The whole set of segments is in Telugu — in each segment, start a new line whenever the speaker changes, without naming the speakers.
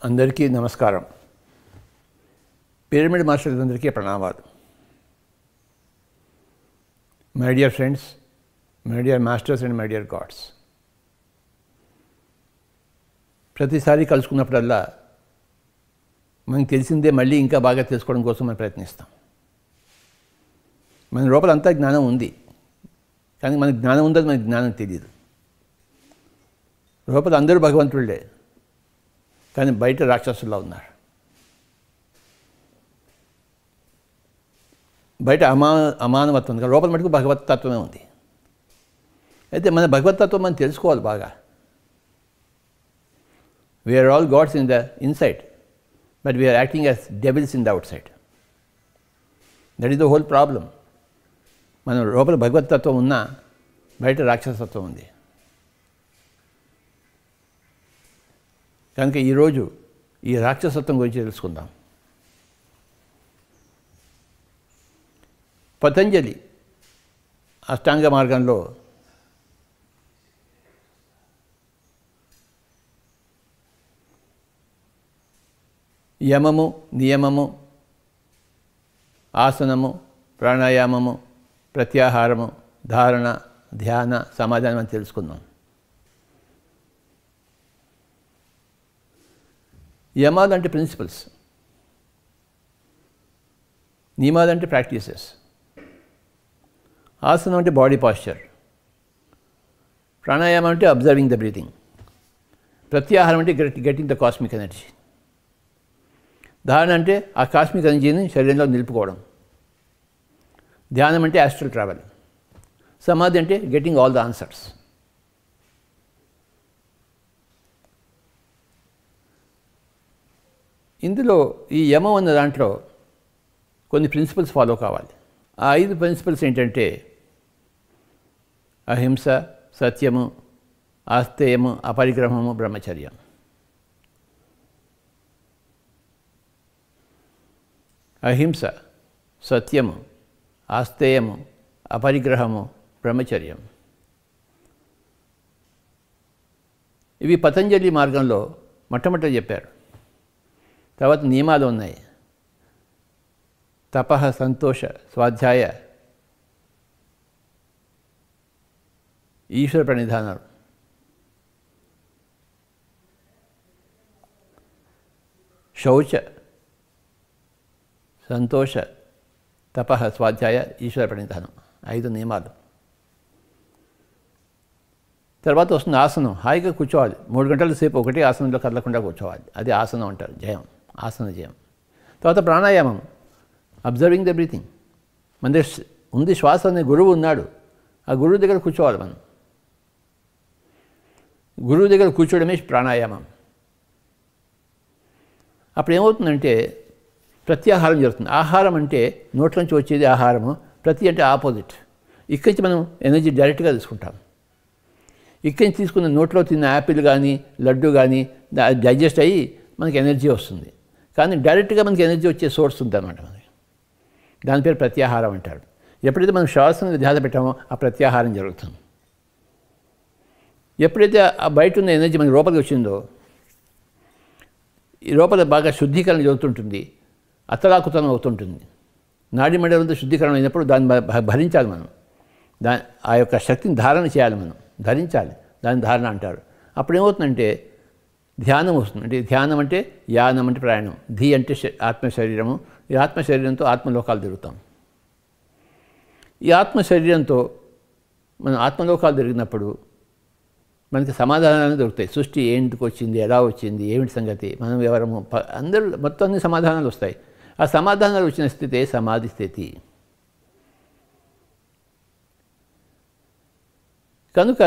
అందరికీ నమస్కారం. పిరమిడ్ మాస్టర్లందరికీ ప్రణామాలు. My dear friends, my dear masters and my dear God's, ప్రతిసారి కలుసుకున్నప్పుడల్లా మనకు తెలిసిందే మళ్ళీ ఇంకా బాగా తెలుసుకోవడం కోసం మనం ప్రయత్నిస్తాం. మన లోపల అంతా జ్ఞానం ఉంది, కానీ మనకు జ్ఞానం ఉందని మనకు జ్ఞానం తెలియదు. లోపల అందరూ భగవంతుడే, కానీ బయట రాక్షసుల్లో ఉన్నారు. బయట అమానవత్వం ఉంది, లోపల మటుకు భగవత్తత్వమే ఉంది. అయితే మన భగవత్తత్వం మనం తెలుసుకోవాలి బాగా. We are all gods in the inside, but we are acting as devils in the outside. That is the whole problem. మన లోపల భగవత్తత్వం ఉన్నా బయట రాక్షసత్వం ఉంది. కనుక ఈరోజు ఈ రాక్షసత్వం గురించి తెలుసుకుందాం. పతంజలి అష్టాంగ మార్గంలో యమము, నియమము, ఆసనము, ప్రాణాయామము, ప్రత్యాహారము, ధారణ, ధ్యాన, సమాధానం అని తెలుసుకుందాం. యమాలు అంటే ప్రిన్సిపల్స్, నియమాలు అంటే ప్రాక్టీసెస్, ఆసనం అంటే బాడీ పాస్చర్, ప్రాణాయామం అంటే అబ్జర్వింగ్ ద బ్రీతింగ్, ప్రత్యాహారం అంటే గెటింగ్ ద కాస్మిక్ ఎనర్జీ, ధారణ అంటే ఆ కాస్మిక్ ఎనర్జీని శరీరంలో నిలుపుకోవడం, ధ్యానం అంటే ఆస్ట్రల్ ట్రావెల్, సమాధి అంటే గెటింగ్ ఆల్ ద ఆన్సర్స్. ఇందులో ఈ యమం అన్న దాంట్లో కొన్ని ప్రిన్సిపల్స్ ఫాలో కావాలి. ఆ 5 ప్రిన్సిపల్స్ ఏంటంటే అహింస, సత్యము, ఆస్తేయము, అపరిగ్రహము, బ్రహ్మచర్యం. అహింస, సత్యము, ఆస్తేయము, అపరిగ్రహము, బ్రహ్మచర్యం. ఇవి పతంజలి మార్గంలో మొట్టమొదట చెప్పారు. తర్వాత నియమాలు ఉన్నాయి. తపః, సంతోష, స్వాధ్యాయ, ఈశ్వర ప్రణిధానాలు. శౌచ, సంతోష, తపః, స్వాధ్యాయ, ఈశ్వర ప్రణిధానం, 5 నియమాలు. తర్వాత వస్తుంది ఆసనం. హాయిగా కూర్చోవాలి. 3 గంటల సేపు ఒకటి ఆసనంలో కదలకుండా కూర్చోవాలి. అది ఆసనం అంటారు, జయం, ఆసన జయం. తర్వాత ప్రాణాయామం, అబ్జర్వింగ్ ద బ్రీతింగ్. మన దగ్గర ఉంది శ్వాస అనే గురువు ఉన్నాడు, ఆ గురువు దగ్గర కూర్చోవాలి మనం. గురువు దగ్గర కూర్చోవడమే ప్రాణాయామం. అప్పుడు ఏమవుతుందంటే ప్రత్యాహారం జరుగుతుంది. ఆహారం అంటే నోట్లోంచి వచ్చేది ఆహారము, ప్రతి అంటే ఆపోజిట్. ఇక్కడి నుంచి మనం ఎనర్జీ డైరెక్ట్గా తీసుకుంటాం. ఇక్కడి నుంచి తీసుకున్న నోట్లో తిన్న యాపిల్ కానీ లడ్డు కానీ డైజెస్ట్ అయ్యి మనకి ఎనర్జీ వస్తుంది. కానీ డైరెక్ట్గా మనకి ఎనర్జీ వచ్చే సోర్స్ ఉందన్నమాట మనకి. దాని పేరు ప్రత్యాహారం అంటారు. ఎప్పుడైతే మనం శ్వాసను ధ్యాస పెట్టామో ఆ ప్రత్యాహారం జరుగుతుంది. ఎప్పుడైతే ఆ బయట ఉన్న ఎనర్జీ మనకి లోపలికి వచ్చిందో, ఈ లోపల బాగా శుద్ధీకరణ జరుగుతుంటుంది, అత్తలాకుతనం అవుతుంటుంది. నాడి మండలంతో శుద్ధీకరణ అయినప్పుడు దాన్ని భరించాలి మనం. ఆ యొక్క శక్తిని ధారణ చేయాలి, మనం ధరించాలి. దాన్ని ధారణ అంటారు. అప్పుడు ఏమవుతుందంటే ధ్యానం వస్తుంది. అంటే ధ్యానం అంటే యానం అంటే ప్రయాణం, ధీ అంటే ఆత్మశరీరము. ఈ ఆత్మశరీరంతో ఆత్మలోకాలు తిరుగుతాం. ఈ ఆత్మశరీరంతో మనం ఆత్మలోకాలు తిరిగినప్పుడు మనకి సమాధానాలు దొరుకుతాయి. సృష్టి ఎందుకు వచ్చింది, ఎలా వచ్చింది, ఏమిటి సంగతి, మనం ఎవరము, అందరూ మొత్తం అన్ని సమాధానాలు వస్తాయి. ఆ సమాధానాలు వచ్చిన స్థితే సమాధి స్థితి. కనుక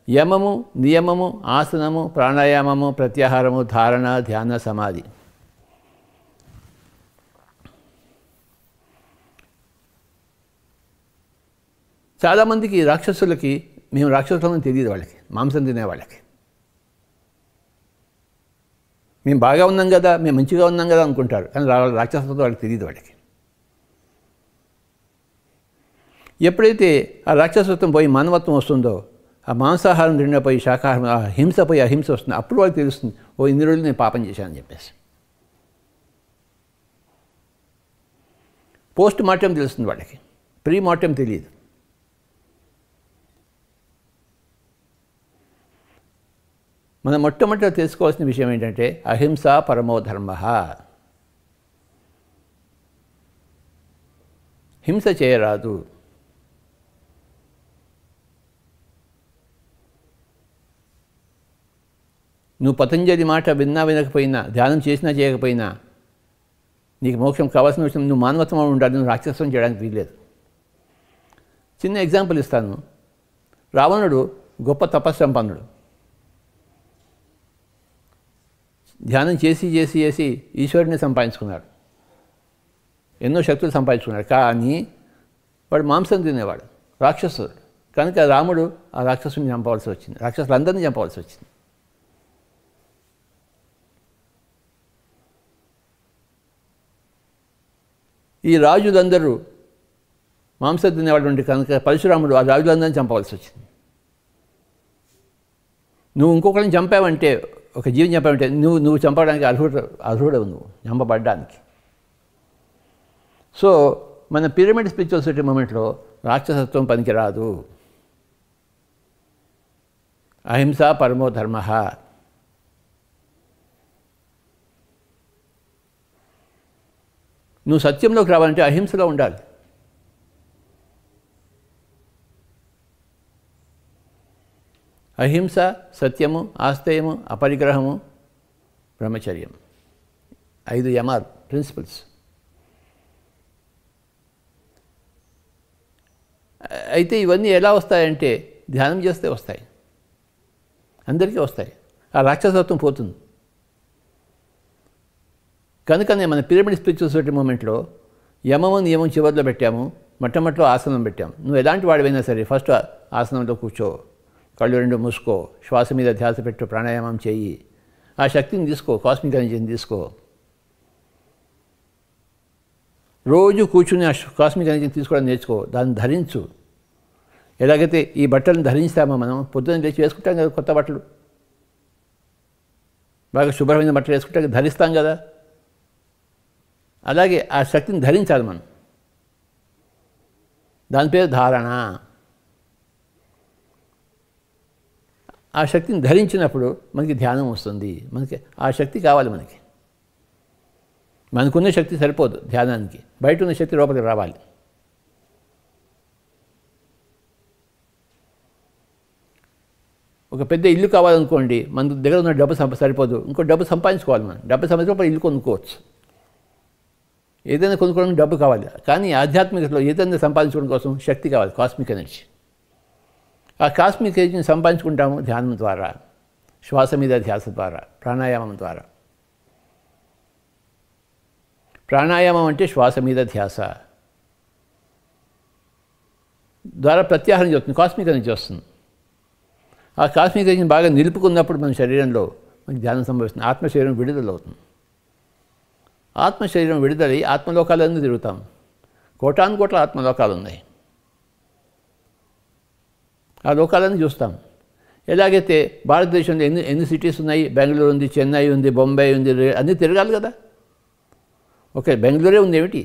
యమము, నియమము, ఆసనము, ప్రాణాయామము, ప్రత్యాహారము, ధారణ, ధ్యాన, సమాధి. చాలామందికి రాక్షసులకి మేము రాక్షసులని తెలియదు. వాళ్ళకి మాంసం తినే వాళ్ళకి మేము బాగా ఉన్నాం కదా, మేము మంచిగా ఉన్నాం కదా అనుకుంటారు. కానీ రాక్షసులతో వాళ్ళకి తెలియదు. వాళ్ళకి ఎప్పుడైతే ఆ రాక్షసత్వం పోయి మానవత్వం వస్తుందో ఆ మాంసాహారం తిన్నపోయి శాకాహారం ఆ హింసపోయి అహింస వస్తుంది. అప్పుడు వాళ్ళకి తెలుస్తుంది, ఓ ఇన్ని రోజులు నేను పాపం చేశానని చెప్పేసి. పోస్ట్ మార్టం తెలుస్తుంది వాళ్ళకి, ప్రీ మార్టం తెలియదు. మనం మొట్టమొదటిగా తెలుసుకోవాల్సిన విషయం ఏంటంటే అహింస పరమో ధర్మ. హింస చేయరాదు. నువ్వు పతంజలి మాట విన్నా వినకపోయినా, ధ్యానం చేసినా చేయకపోయినా, నీకు మోక్షం కావాల్సిన విషయం నువ్వు మానవత్వం ఉండాలి. నువ్వు రాక్షసం చేయడానికి వీల్లేదు. చిన్న ఎగ్జాంపుల్ ఇస్తాను. రావణుడు గొప్ప తపస్సంపన్నుడు. ధ్యానం చేసి చేసి చేసి ఈశ్వరుని సంపాదించుకున్నాడు, ఎన్నో శక్తులు సంపాదించుకున్నాడు. కానీ వాడు మాంసం తినేవాడు, రాక్షసుడు. కనుక రాముడు ఆ రాక్షసుని చంపవలసి వచ్చింది, రాక్షసులందరినీ చంపవలసి వచ్చింది. ఈ రాజులందరూ మాంసం తినేవాడు ఉంటే కనుక పరశురాముడు ఆ రాజులందరినీ చంపవలసి వచ్చింది. నువ్వు ఇంకొకరిని చంపావంటే, ఒక జీవిని చంపావంటే నువ్వు చంపడానికి అర్హుడవు, నువ్వు చంపబడ్డానికి. సో మన పిరమిడ్ స్పిరిచువల్ సొసైటీ మూమెంట్లో రాక్షసత్వం పనికిరాదు. అహింస పరమో ధర్మ. నువ్వు సత్యంలోకి రావాలంటే అహింసలో ఉండాలి. అహింస, సత్యము, ఆస్తేయము, అపరిగ్రహము, బ్రహ్మచర్యం, 5 యమాలు, ప్రిన్సిపల్స్. అయితే ఇవన్నీ ఎలా వస్తాయంటే ధ్యానం చేస్తే వస్తాయి, అందరికీ వస్తాయి. ఆ రాక్షసత్వం పోతుంది. కనుకనే మన పిరమిడ్ స్పిరిచువల్ సొసైటీ మూమెంట్లో యమము నియమం చివరిలో పెట్టాము, మొట్టమొదటిలో ఆసనం పెట్టాము. నువ్వు ఎలాంటి వాడివైనా సరే ఫస్ట్ ఆసనంలో కూర్చో, కళ్ళు 2 మూసుకో, శ్వాస మీద ధ్యాస పెట్టు, ప్రాణాయామం చెయ్యి, ఆ శక్తిని తీసుకో, కాస్మిక్ ఎనర్జీని తీసుకో. రోజు కూర్చుని ఆ కాస్మిక్ ఎనర్జీని తీసుకోవడం నేర్చుకో, దాన్ని ధరించు. ఎలాగైతే ఈ బట్టలను ధరించామో మనం, పొద్దున్న లేచి వేసుకుంటాం కదా కొత్త బట్టలు, బాగా శుభ్రమైన బట్టలు వేసుకుంటాం, ధరిస్తాం కదా. అలాగే ఆ శక్తిని ధరించాలి మనం. దాని పేరు ధారణ. ఆ శక్తిని ధరించినప్పుడు మనకి ధ్యానం వస్తుంది. మనకి ఆ శక్తి కావాలి. మనకున్న శక్తి సరిపోదు ధ్యానానికి, బయట ఉన్న శక్తి లోపలికి రావాలి. ఒక పెద్ద ఇల్లు కావాలనుకోండి, మన దగ్గర ఉన్న డబ్బు సరిపోదు, ఇంకో డబ్బు సంపాదించుకోవాలి. మనం డబ్బు సంపాదించుకోవాలి, ఇల్లు కొనుక్కోవచ్చు. ఏదైనా కొనుక్కోవడానికి డబ్బు కావాలి. కానీ ఆధ్యాత్మికతలో ఏదైనా సంపాదించుకోవడం కోసం శక్తి కావాలి, కాస్మిక్ ఎనర్జీ. ఆ కాస్మిక్ ఎనర్జీని సంపాదించుకుంటాము ధ్యానం ద్వారా, శ్వాస మీద ధ్యాస ద్వారా, ప్రాణాయామం ద్వారా. ప్రాణాయామం అంటే శ్వాస మీద ధ్యాస ద్వారా ప్రత్యాహారం చేస్తుంది, కాస్మిక్ ఎనర్జీ వస్తుంది. ఆ కాస్మిక్ ఎనర్జీని బాగా నిలుపుకున్నప్పుడు మన శరీరంలో మనకి ధ్యానం సంభవిస్తుంది, ఆత్మశరీరం విడుదలవుతుంది. ఆత్మశరీరం విడుదలై ఆత్మలోకాలన్నీ తిరుగుతాం. కోటాను కోట్ల ఆత్మలోకాలు ఉన్నాయి, ఆ లోకాలన్నీ చూస్తాం. ఎలాగైతే భారతదేశంలో ఎన్ని సిటీస్ ఉన్నాయి, బెంగళూరు ఉంది, చెన్నై ఉంది, బొంబాయి ఉంది, అన్నీ తిరగాలి కదా. ఓకే, బెంగళూరే ఉంది ఏమిటి,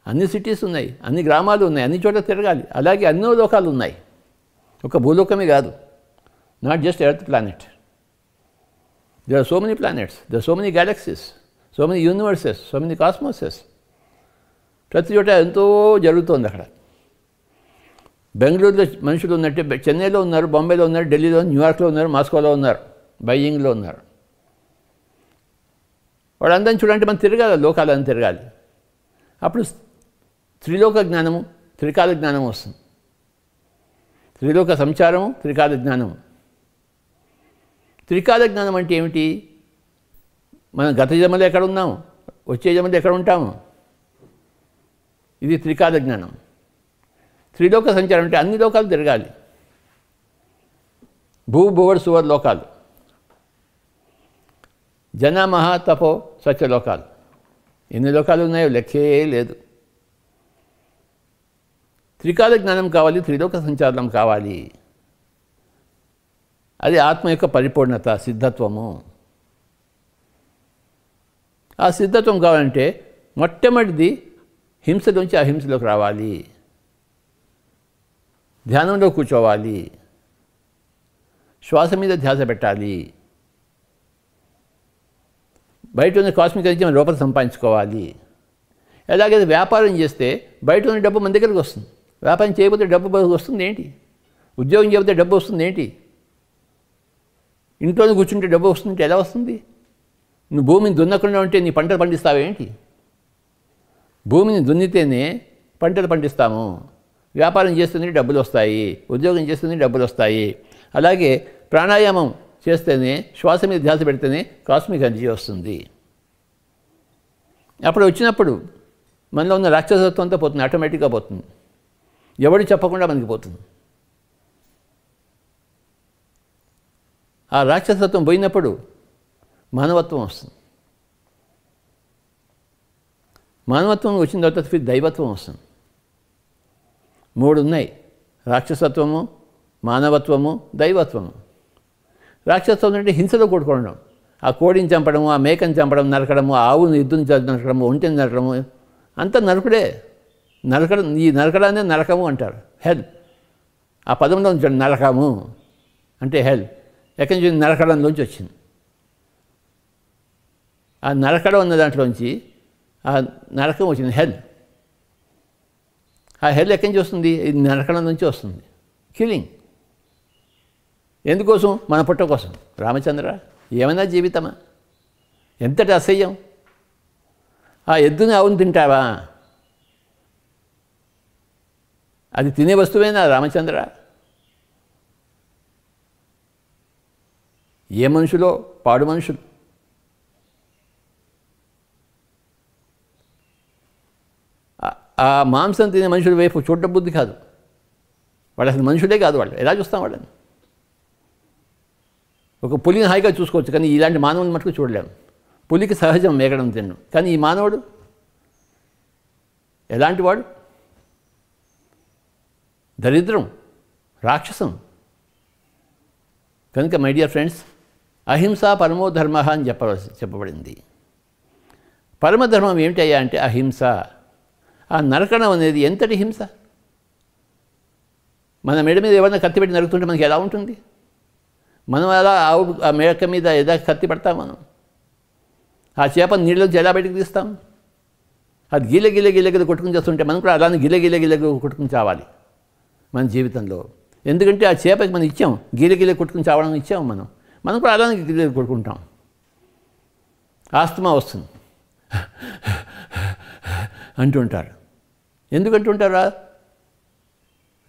అన్ని సిటీస్ ఉన్నాయి, అన్ని గ్రామాలు ఉన్నాయి, అన్ని చోట్ల తిరగాలి. అలాగే ఎన్నో లోకాలు ఉన్నాయి, ఒక భూలోకమే కాదు. Not just earth planet. There are so many planets, there are so many galaxies, so many universes, so many cosmoses. ప్రతి చోట ఎంతో జరుగుతోంది. అక్కడ బెంగళూరులో మనుషులు ఉన్నట్టే చెన్నైలో ఉన్నారు, బొంబాయిలో ఉన్నారు, ఢిల్లీలో, న్యూయార్క్లో ఉన్నారు, మాస్కోలో ఉన్నారు, బైజింగ్లో ఉన్నారు. వాళ్ళందరినీ చూడాలంటే మనం తిరగాలి, లోకాలని తిరగాలి. అప్పుడు త్రిలోక జ్ఞానము, త్రికాల జ్ఞానం వస్తుంది. త్రిలోక సంచారము, త్రికాల జ్ఞానము. త్రికాల జ్ఞానం అంటే ఏమిటి? మనం గత జన్మలో ఎక్కడ ఉన్నాము, వచ్చే జన్మలో ఎక్కడ ఉంటాము, ఇది త్రికాల జ్ఞానం. త్రిలోక సంచారం అంటే అన్ని లోకాలు తిరగాలి, భూభువర్ సువర్ లోకాలు, జన మహా తపో సత్యలోకాలు. ఎన్ని లోకాలు ఉన్నాయో లెక్కే లేదు. త్రికాల జ్ఞానం కావాలి, త్రిలోక సంచారం కావాలి. అది ఆత్మ యొక్క పరిపూర్ణత, సిద్ధత్వము. ఆ సిద్ధత్వం కావాలంటే మొట్టమొదటిది హింసలోంచి అహింసలోకి రావాలి, ధ్యానంలో కూర్చోవాలి, శ్వాస మీద ధ్యాస పెట్టాలి, బయట ఉన్న కాస్మిక్ ఎనర్జీ మన లోపల సంపాదించుకోవాలి. ఎలాగైతే వ్యాపారం చేస్తే బయట ఉన్న డబ్బు మన దగ్గరికి వస్తుంది. వ్యాపారం చేయకపోతే డబ్బు వస్తుంది ఏంటి? ఉద్యోగం చేయకపోతే డబ్బు వస్తుంది ఏంటి? ఇంట్లోనే కూర్చుంటే డబ్బు వస్తుంటే ఎలా వస్తుంది? నువ్వు భూమిని దున్నకుండా ఉంటే నీ పంటలు పండిస్తావేంటి? భూమిని దున్నితేనే పంటలు పండిస్తాము. వ్యాపారం చేస్తేనే డబ్బులు వస్తాయి, ఉద్యోగం చేస్తేనే డబ్బులు వస్తాయి. అలాగే ప్రాణాయామం చేస్తేనే, శ్వాస మీద ధ్యాస పెడితేనే కాస్మిక్ ఎనర్జీ వస్తుంది. అప్పుడు వచ్చినప్పుడు మనలో ఉన్న రాక్షసత్వంతో పోతుంది, ఆటోమేటిక్గా పోతుంది. ఎవడు చెప్పకుండా మనకి పోతుంది. ఆ రాక్షసత్వం పోయినప్పుడు మానవత్వం వస్తుంది. మానవత్వం వచ్చిన తర్వాత దైవత్వం వస్తుంది. 3 ఉన్నాయి: రాక్షసత్వము, మానవత్వము, దైవత్వము. రాక్షసత్వం అంటే హింసలో కొట్టుకోవడం, ఆ కోడిని చంపడము, ఆ మేకని చంపడం, నరకడము, ఆ ఆవుని ఎద్దుని నరకడము, ఒంటిని నరకడము, అంతా నరకుడే. నరకడం, ఈ నరకడాన్ని నరకము అంటారు, హెల్. ఆ పదంలో ఉంచండి, నరకము అంటే హెల్. ఎక్కడి నుంచి? నరకడంలోంచి వచ్చింది. ఆ నరకడం అన్న దాంట్లోంచి ఆ నరకం వచ్చింది, హెల్. ఆ హెల్ ఎక్కడి నుంచి వస్తుంది? ఇది నరకడం నుంచి వస్తుంది, కిల్లింగ్. ఎందుకోసం? మన పుట్ట కోసం. రామచంద్ర, ఏమైనా జీవితమా? ఎంతటి అసహ్యం! ఆ ఎద్దుని ఆవును తింటావా? అది తినే వస్తువేనా రామచంద్ర? ఏ మనుషులో పాడు మనుషులు. ఆ మాంసం తినే మనుషుల వైపు చూడడం బుద్ధి కాదు. వాళ్ళు అసలు మనుషులే కాదు. వాళ్ళు ఎలా చూస్తాం వాళ్ళని? ఒక పులిని హాయిగా చూసుకోవచ్చు, కానీ ఇలాంటి మానవుని మటుకు చూడలేము. పులికి సహజం మేకడం తినడం, కానీ ఈ మానవుడు ఎలాంటి వాడు? దరిద్రం, రాక్షసం. కనుక మై డియర్ ఫ్రెండ్స్, అహింస పరమో ధర్మ అని చెప్పబడింది. పరమధర్మం ఏమిటయ్యా అంటే అహింస. ఆ నరకడం అనేది ఎంతటి హింస! మన మెడ మీద ఎవరైనా కత్తి పెట్టి నరుకుతుంటే మనకి ఎలా ఉంటుంది? మనం అలా ఆ మేక మీద ఎలా కత్తి పడతాం? మనం ఆ చేపను నీళ్ళలోంచి ఎలా బయటకు తీస్తాం? అది గిల గిల గిల గిల కొట్టుకుని చేస్తుంటే మనం కూడా అలానే గిల గిల గిల కొట్టుకుని చావాలి మన జీవితంలో. ఎందుకంటే ఆ చేపకి మనం ఇచ్చాం, గిల గిల కొట్టుకుని చావడం ఇచ్చాం. మనం కూడా అలానే గిల కొట్టుకుంటాం. ఆస్తమా వస్తుంది అంటుంటారు. ఎందుకంటుంటారా?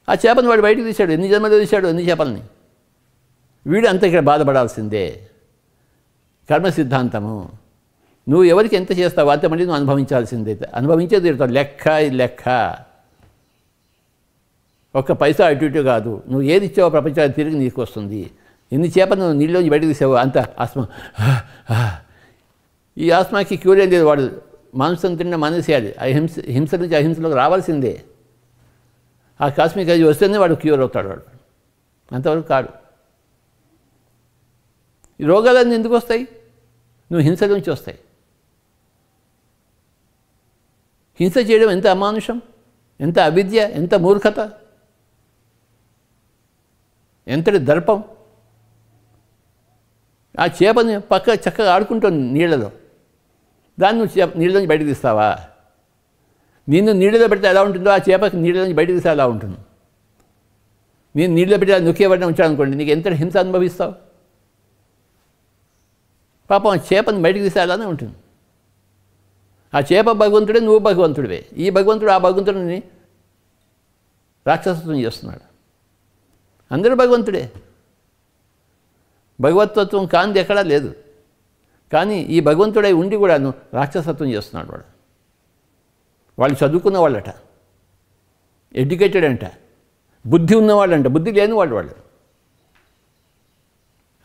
ఆ చేపను వాడు బయటకు తీశాడు. ఎన్ని జన్మలో తీశాడు అన్ని చేపల్ని. వీడు అంత ఇక్కడ బాధపడాల్సిందే. కర్మ సిద్ధాంతము. నువ్వు ఎవరికి ఎంత చేస్తావో అంతమంది నువ్వు అనుభవించాల్సిందే. అనుభవించేది లెక్క. ఇది లెక్క. ఒక్క పైసా అటు ఇటు కాదు. నువ్వు ఏది ఇచ్చావో ప్రపంచానికి తిరిగి నీకు వస్తుంది. ఎన్ని చేపలు నువ్వు నీళ్ళలోంచి బయటకు తీసావో అంత ఆస్మా. ఈ ఆస్మాకి క్యూర్ ఏం లేదు. వాడు మాంసం తిన్న మానేసేయాలి. హింస నుంచి అహింసలోకి రావాల్సిందే. ఆ కాస్మిక్ ఎనర్జీ వస్తేనే వాడు క్యూర్ అవుతాడు. వాడు అంతవరకు కాడు. ఈ రోగాలన్నీ ఎందుకు వస్తాయి? నువ్వు హింస నుంచి వస్తాయి. హింస చేయడం ఎంత అమానుషం, ఎంత అవిద్య, ఎంత మూర్ఖత, ఎంతటి దర్పం. ఆ చేపని పక్క చక్కగా ఆడుకుంటుంది నీళ్ళలో. దాన్ని నువ్వు నీళ్ళలోంచి బయటకు తీస్తావా? నిన్ను నీళ్ళలో పెడితే ఎలా ఉంటుందో ఆ చేపకి నీళ్ళలోంచి బయటకు తీస్తే ఎలా ఉంటుంది? నేను నీళ్ళలో పెట్టి నొక్కేబడిన ఉంచాలనుకోండి, నీకు ఎంత హింస అనుభవిస్తావు? పాపం ఆ చేపని బయటకు తీస్తే అలానే ఉంటుంది. ఆ చేప భగవంతుడే, నువ్వు భగవంతుడివే. ఈ భగవంతుడు ఆ భగవంతుడిని రాక్షసత్వం చేస్తున్నాడు. అందరూ భగవంతుడే. భగవతత్వం కాంతి ఎక్కడా లేదు. కానీ ఈ భగవంతుడై ఉండి కూడాను రాక్షసత్వం చేస్తున్నాడు వాడు. వాళ్ళు చదువుకున్న వాళ్ళట, ఎడ్యుకేటెడ్ అంట, బుద్ధి ఉన్నవాళ్ళంట, బుద్ధి లేని వాళ్ళు.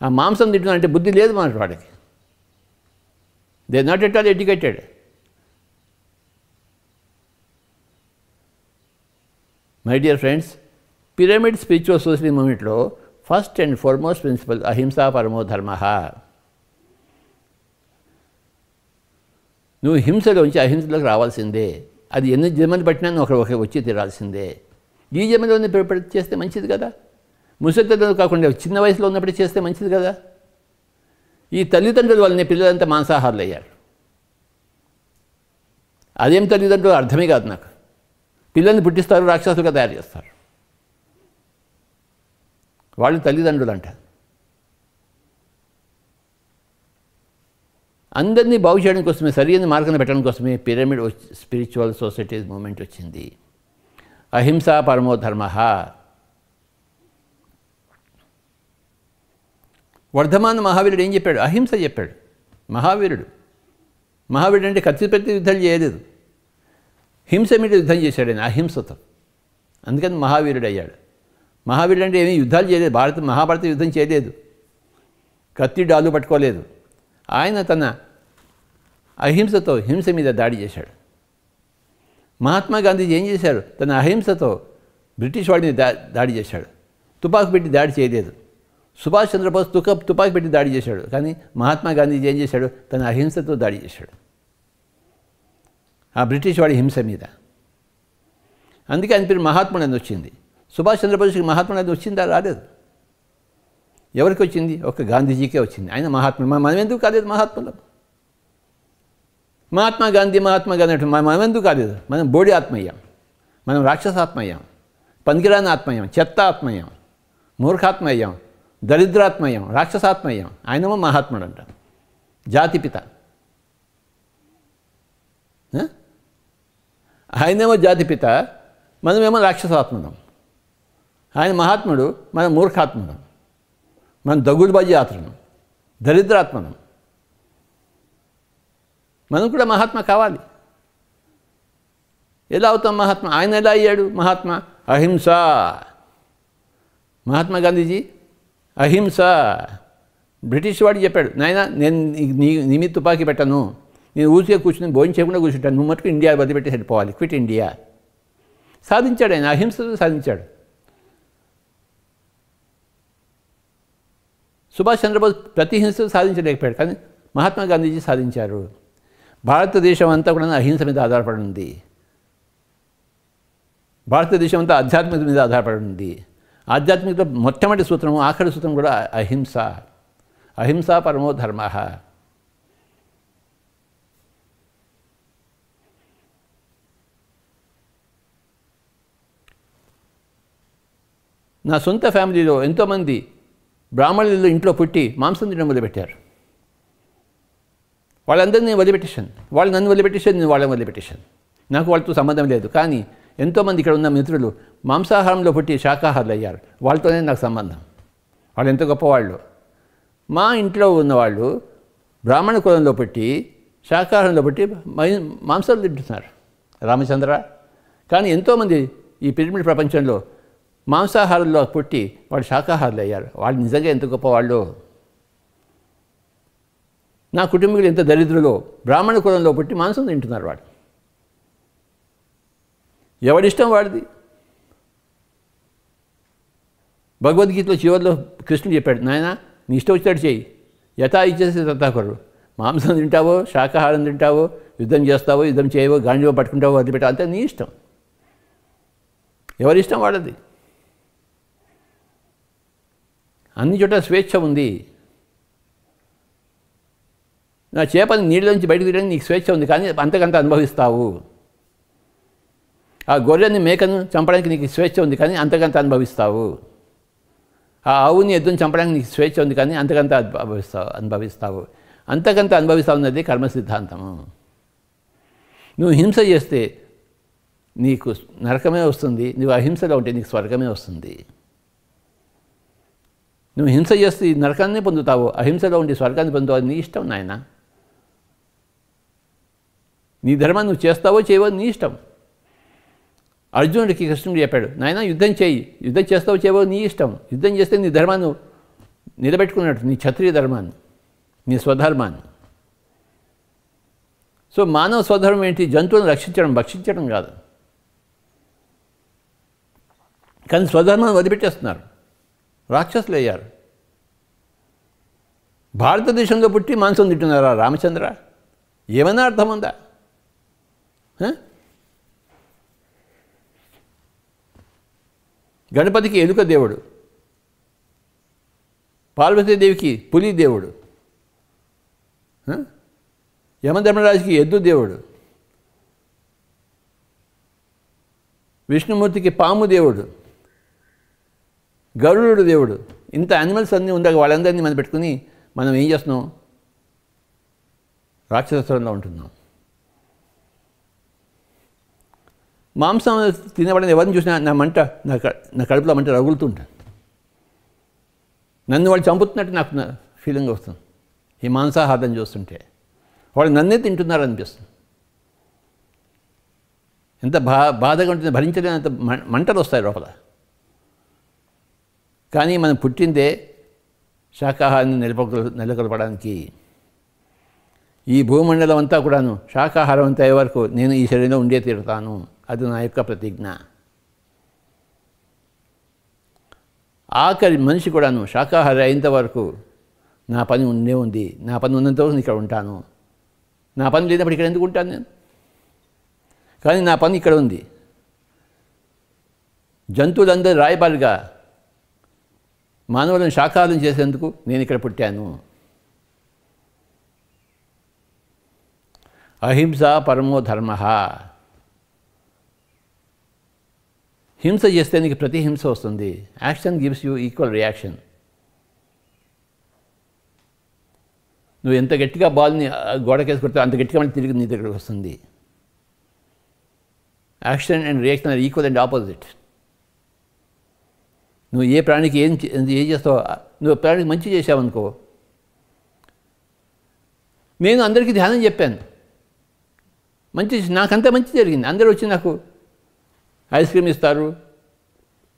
ఆ మాంసం తింటున్నారంటే బుద్ధి లేదు మన వాడికి. They not at all educated. My dear friends, pyramid spiritual society మూమెంట్లో ఫస్ట్ అండ్ ఫార్మోస్ట్ ప్రిన్సిపల్ అహింసా పరమో ధర్మ. నువ్వు హింసలోంచి అహింసలోకి రావాల్సిందే. అది ఎన్ని జన్మలు పట్టినా నువ్వు ఒకరు వచ్చి తీరాల్సిందే. ఈ జన్మలోనే చేస్తే మంచిది కదా. ముసలితనంలో కాకుండా చిన్న వయసులో ఉన్నప్పుడు చేస్తే మంచిది కదా. ఈ తల్లిదండ్రుల వల్లనే పిల్లలంతా మాంసాహారులు అయ్యారు. అదేం తల్లిదండ్రులు అర్థమే కాదు నాకు. పిల్లల్ని పుట్టిస్తారు, రాక్షసులుగా తయారు చేస్తారు. వాళ్ళు తల్లిదండ్రులు అంట. అందరినీ బాగు చేయడం కోసమే, సరైన మార్గంలో పెట్టడం కోసమే పిరమిడ్ స్పిరిచువల్ సొసైటీస్ మూమెంట్ వచ్చింది. అహింసా పరమో ధర్మ. వర్ధమాన మహావీరుడు ఏం చెప్పాడు? అహింస చెప్పాడు. మహావీరుడు అంటే కత్తి పెట్టి యుద్ధాలు చేయలేదు, హింస మీద యుద్ధం చేశాడు ఆయన, అహింసతో. అందుకని మహావీరుడు అయ్యాడు. మహావీరుడు అంటే ఏమీ యుద్ధాలు చేయలేదు, మహాభారత యుద్ధం చేయలేదు, కత్తి డాలు పట్టుకోలేదు. ఆయన తన అహింసతో హింస మీద దాడి చేశాడు. మహాత్మా గాంధీజీ ఏం చేశారు? తన అహింసతో బ్రిటిష్ వాడిని దాడి చేశాడు. తుపాకు పెట్టి దాడి చేయలేదు. సుభాష్ చంద్రబోస్ తుపాకు పెట్టి దాడి చేశాడు. కానీ మహాత్మా గాంధీజీ ఏం చేశాడు? తన అహింసతో దాడి చేశాడు ఆ బ్రిటిష్ వాడి హింస మీద. అందుకే ఆయన పేరు మహాత్ముడు అని వచ్చింది. సుభాష్ చంద్రబోస్కి మహాత్ముడు అని వచ్చిందా? రాలేదు. ఎవరికి వచ్చింది? ఒక గాంధీజీకే వచ్చింది. ఆయన మహాత్ముడు. మనం ఎందుకు కాలేదు మహాత్ములు? మహాత్మా గాంధీ అంటే మనం ఎందుకు కాలేదు? మనం బోడి ఆత్మయ్యాం, మనం రాక్షసాత్మ అయ్యాం, పనికిరాని ఆత్మయ్యాం, చెత్త ఆత్మయ్యాం, మూర్ఖాత్మ అయ్యాం, దరిద్రాత్మయ్యాం, రాక్షసాత్మయ్యాం. ఆయనేమో మహాత్ముడు అంట, జాతిపిత. ఆయనేమో జాతిపిత, మనమేమో రాక్షసాత్మడం. ఆయన మహాత్ముడు, మనం మూర్ఖాత్మడం, మనం దగులుబాజీ ఆత్మనం, దరిద్రాత్మనం. మనం కూడా మహాత్మ కావాలి. ఎలా అవుతాం మహాత్మ? ఆయన ఎలా అయ్యాడు మహాత్మ? అహింస. మహాత్మా గాంధీజీ అహింస. బ్రిటిష్ వాడు చెప్పాడు, నాయన నేను నీ మీద తుపాకీ పెట్టను, నేను ఊరికే కూర్చుని భోజనం చేయకుండా కూర్చుంటాను, నువ్వు మటుకు ఇండియా వదిలిపెట్టి వెళ్ళిపోవాలి, క్విట్ ఇండియా. సాధించాడు ఆయన, అహింసతో సాధించాడు. సుభాష్ చంద్రబోస్ ప్రతి హింసతో సాధించలేకపోయాడు, కానీ మహాత్మా గాంధీజీ సాధించారు. భారతదేశం అంతా కూడా అహింస మీద ఆధారపడి ఉంది. భారతదేశం అంతా ఆధ్యాత్మికత మీద ఆధారపడి ఉంది. ఆధ్యాత్మికత మొట్టమొదటి సూత్రము, ఆఖరి సూత్రం కూడా అహింస. అహింసా పరమో ధర్మ. నా సొంత ఫ్యామిలీలో ఎంతోమంది బ్రాహ్మణులు ఇంట్లో పుట్టి మాంసం తినడం మొదలుపెట్టారు. వాళ్ళందరినీ వదిలిపెట్టేశాను, వాళ్ళు నన్ను వదిలిపెట్టేశాను, నేను వాళ్ళని వదిలిపెట్టేశాను. నాకు వాళ్ళతో సంబంధం లేదు. కానీ ఎంతోమంది ఇక్కడ ఉన్న మిత్రులు మాంసాహారంలో పుట్టి శాకాహారులు అయ్యారు. వాళ్ళతోనే నాకు సంబంధం. వాళ్ళు ఎంత గొప్పవాళ్ళు. మా ఇంట్లో ఉన్నవాళ్ళు బ్రాహ్మణ కులంలో పుట్టి శాకాహారంలో పుట్టి మాంసాలు తింటున్నారు, రామచంద్ర. కానీ ఎంతోమంది ఈ పిరమిడ్ ప్రపంచంలో మాంసాహారంలో పుట్టి వాళ్ళు శాకాహారులు అయ్యారు. వాళ్ళు నిజంగా ఎంత గొప్పవాళ్ళు. నా కుటుంబీకులు ఎంత దరిద్రులో బ్రాహ్మణ కులంలో పుట్టి మాంసం తింటున్నారు వాళ్ళు. ఎవడిష్టం వాడిది. భగవద్గీతలో చివరిలో కృష్ణుడు చెప్పాడు, నాయన నీ ఇష్టం వచ్చేటట్టు చేయి, యథా ఇచ్చేసి తథాకరు. మాంసం తింటావో, శాకాహారం తింటావో, యుద్ధం చేస్తావో, యుద్ధం చేయవో, గాంధీవో పట్టుకుంటావో, వదిలిపెట్టావో, అంతే నీ ఇష్టం. ఎవరిష్టం వాడది. అన్ని చోట్ల స్వేచ్ఛ ఉంది. నా చేపని నీళ్ళలోంచి బయటకు తీయడానికి నీకు స్వేచ్ఛ ఉంది, కానీ అంతకంత అనుభవిస్తావు. ఆ గొర్రెని మేకను చంపడానికి నీకు స్వేచ్ఛ ఉంది, కానీ అంతకంత అనుభవిస్తావు. ఆ ఆవుని ఎద్దుని చంపడానికి నీకు స్వేచ్ఛ ఉంది, కానీ అంతకంత అనుభవిస్తావు. అంతకంత అనుభవిస్తావు అన్నది కర్మ సిద్ధాంతము. నువ్వు హింస చేస్తే నీకు నరకమే వస్తుంది, నువ్వు అహింసలో ఉంటే నీకు స్వర్గమే వస్తుంది. నువ్వు హింస చేస్తే ఈ నరకాన్ని పొందుతావు, అహింసలో ఉండి స్వర్గాన్ని పొందుతావు. నీ ఇష్టం నాయన. నీ ధర్మాన్ని నువ్వు చేస్తావో చేయవో నీ ఇష్టం. అర్జునుడికి కృష్ణుడు చెప్పాడు, నాయన యుద్ధం చేయి, యుద్ధం చేస్తావో చేయవో నీ ఇష్టం. యుద్ధం చేస్తే నీ ధర్మాన్ని నిలబెట్టుకున్నట్టు, నీ క్షత్రియ ధర్మాన్ని, నీ స్వధర్మాన్ని. సో మానవ స్వధర్మం ఏంటి? జంతువులను రక్షించడం, భక్షించడం కాదు. కానీ స్వధర్మాన్ని వదిలిపెట్టేస్తున్నారు, రాక్షసులు అయ్యారు. భారతదేశంలో పుట్టి మాంసం తింటున్నారా రామచంద్ర? ఏమైనా అర్థం ఉందా? గణపతికి ఎలుక దేవుడు, పార్వతీదేవికి పులి దేవుడు, యమధర్మరాజుకి ఎద్దు దేవుడు, విష్ణుమూర్తికి పాము దేవుడు, గరుడు దేవుడు. ఇంత యానిమల్స్ అన్నీ ఉందాక వాళ్ళందరినీ మనం పెట్టుకుని మనం ఏం చేస్తున్నాం? రాక్షసత్వంలో ఉంటున్నాం. మాంసం తినబడిన ఎవరిని చూసినా నా మంట, నా కడుపులో మంట రగులుతుంటాను. నన్ను వాళ్ళు చంపుతున్నట్టు నాకు ఫీలింగ్ వస్తుంది ఈ మాంసాహారం చూస్తుంటే. వాళ్ళు నన్నే తింటున్నారనిపిస్తుంది. ఎంత బాధగా ఉంటుంది, భరించలేనంత మంటలు వస్తాయి లోపల. కానీ మనం పుట్టిందే శాకాహారాన్ని నెలకొల్పడానికి. ఈ భూమండలం అంతా కూడాను శాకాహారం అంతా అయ్యే వరకు నేను ఈ శరీరంలో ఉండే తీరుతాను. అది నా యొక్క ప్రతిజ్ఞ. ఆఖరి మనిషి కూడాను శాకాహారి అయినంత వరకు నా పని ఉండే ఉంది, నా పని ఉన్నంత వరకు ఇక్కడ ఉంటాను. నా పని లేనప్పుడు ఇక్కడ ఎందుకు ఉంటాను నేను? కానీ నా పని ఇక్కడ ఉంది. జంతువులందరూ రాయబారిగా మానవులను శాకాహారం చేసేందుకు నేను ఇక్కడ పుట్టాను. అహింస పరమో ధర్మ. హింస చేస్తే నీకు ప్రతి హింస వస్తుంది. Action gives you equal reaction. నువ్వు ఎంత గట్టిగా బాల్ని గోడకేసి కొడితే అంత గట్టిగా మళ్ళీ తిరిగి నీ దగ్గరకు వస్తుంది. Action and reaction are equal and opposite. నువ్వు ఏ ప్రాణికి ఏం చేస్తావు? నువ్వు ప్రాణికి మంచి చేసావనుకో. నేను అందరికీ ధ్యానం చెప్పాను, మంచి నాకంతా మంచి జరిగింది. అందరూ వచ్చి నాకు ఐస్ క్రీమ్ ఇస్తారు,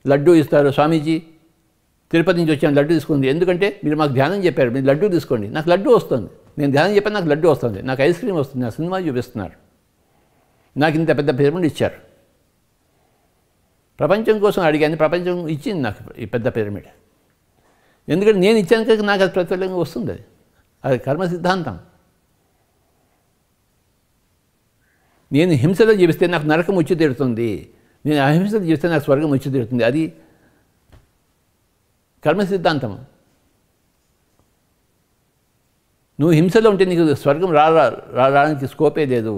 లడ్డూ ఇస్తారు. స్వామీజీ తిరుపతి నుంచి వచ్చాను, లడ్డు తీసుకుంది. ఎందుకంటే మీరు మాకు ధ్యానం చెప్పారు, మీరు లడ్డూ తీసుకోండి. నాకు లడ్డు వస్తుంది. నేను ధ్యానం చెప్పాను, నాకు లడ్డు వస్తుంది. నాకు ఐస్ క్రీమ్ వస్తుంది. నా సినిమా చూపిస్తున్నారు. నాకు ఇంత పెద్ద పిరమిడ్ ఇచ్చారు. ప్రపంచం కోసం అడిగాను, ప్రపంచం ఇచ్చింది నాకు ఈ పెద్ద పిరమిడ్. ఎందుకంటే నేను ఇచ్చాను కనుక నాకు అది ప్రతిఫలంగా వస్తుంది. అది కర్మ సిద్ధాంతం. నేను హింసలో జీవిస్తే నాకు నరకం వచ్చి తీరుతుంది, నేను అహింసలో జీవిస్తే నాకు స్వర్గం వచ్చి తీరుతుంది. అది కర్మ సిద్ధాంతం. నువ్వు హింసలో ఉంటే నీకు స్వర్గం రావడానికి స్కోపే లేదు.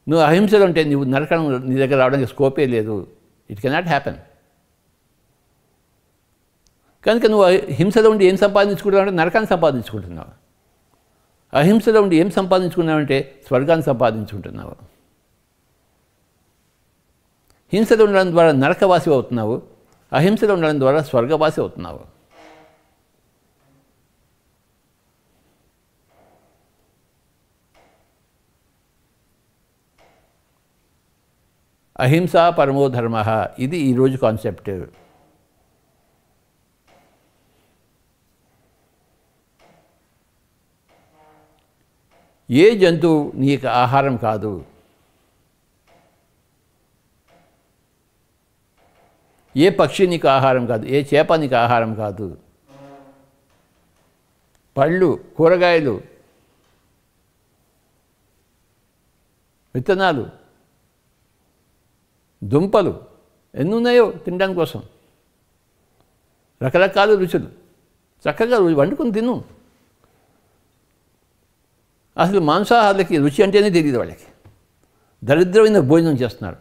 నువ్వు అహింసలో ఉంటే నువ్వు నరకం నీ దగ్గర రావడానికి స్కోపే లేదు. It cannot happen. కనుక నువ్వు హింసలో ఉండి ఏం సంపాదించుకుంటున్నావు అంటే నరకాన్ని సంపాదించుకుంటున్నావు. అహింసలో ఉండి ఏం సంపాదించుకున్నావంటే స్వర్గాన్ని సంపాదించుకుంటున్నావు. హింసలో ఉండడం ద్వారా నరకవాసి అవుతున్నావు, అహింసలో ఉండడం ద్వారా స్వర్గవాసి అవుతున్నావు. అహింస పరమో ధర్మ. ఇది ఈరోజు కాన్సెప్ట్. ఏ జంతువు నీకు ఆహారం కాదు. ఏ పక్షి నీకు ఆహారం కాదు. ఏ చేప నీకు ఆహారం కాదు. పళ్ళు, కూరగాయలు, విత్తనాలు, దుంపలు ఎన్ని ఉన్నాయో తినడానికి కోసం. రకరకాల రుచులు. చక్కగా వండుకొని తిను. అసలు మాంసాహారులకి రుచి అంటేనే తెలియదు. వాళ్ళకి దరిద్రమైన భోజనం చేస్తున్నారు,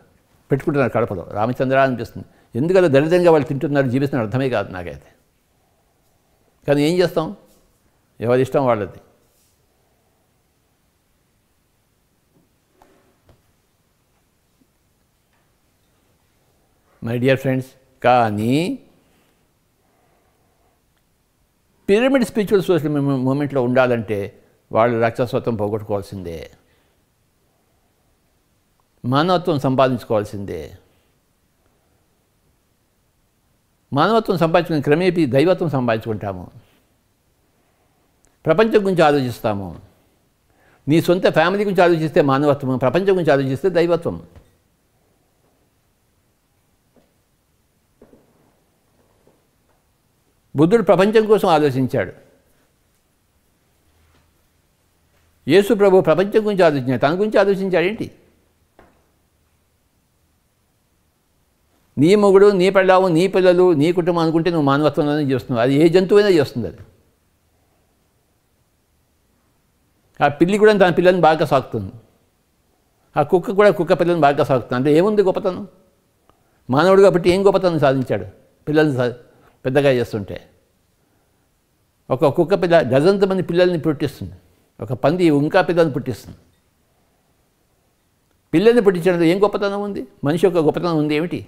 పెట్టుకుంటున్నారు కడపలో. రామచంద్ర అనిపిస్తుంది. ఎందుకలా దరిద్రంగా వాళ్ళు తింటున్నారు, జీవిస్తున్నారు అర్థమే కాదు నాకైతే. కానీ ఏం చేస్తాం? ఎవరి ఇష్టం వాళ్ళది. మై డియర్ ఫ్రెండ్స్, కానీ పిరమిడ్ స్పిరిచువల్ సోషల్ మూమెంట్లో ఉండాలంటే వాళ్ళు రాక్షసత్వం పోగొట్టుకోవాల్సిందే, మానవత్వం సంపాదించుకోవాల్సిందే. మానవత్వం సంపాదించుకుని క్రమేపీ దైవత్వం సంపాదించుకుంటాము. ప్రపంచం గురించి ఆలోచిస్తాము. నీ సొంత ఫ్యామిలీ గురించి ఆలోచిస్తే మానవత్వం, ప్రపంచం గురించి ఆలోచిస్తే దైవత్వం. బుద్ధుడు ప్రపంచం కోసం ఆలోచించాడు. యేసు ప్రభు ప్రపంచం గురించి ఆలోచించాడు, తన గురించి ఆలోచించాడేంటి? నీ మొగుడు, నీ పెళ్ళాము, నీ పిల్లలు, నీ కుటుంబం అనుకుంటే నువ్వు మానవత్వంలోనే చేస్తున్నావు. అది ఏ జంతువైనా చేస్తుంది. అది ఆ పిల్లి కూడా తన పిల్లల్ని బాగా సాకుతుంది, ఆ కుక్క కూడా కుక్క పిల్లల్ని బాగా సాకుతుంది. అంటే ఏముంది గొప్పతనం? మానవుడు కాబట్టి ఏం గొప్పతనం సాధించాడు? పిల్లల్ని పెద్దగా చేస్తుంటే. ఒక కుక్క పిల్ల డజన్త మంది పిల్లల్ని పుట్టిస్తుంది, ఒక పంది ఇంకా పిల్లల్ని పుట్టిస్తుంది. పిల్లల్ని పుట్టించడంలో ఏం గొప్పతనం ఉంది? మనిషి యొక్క గొప్పతనం ఉంది ఏమిటి?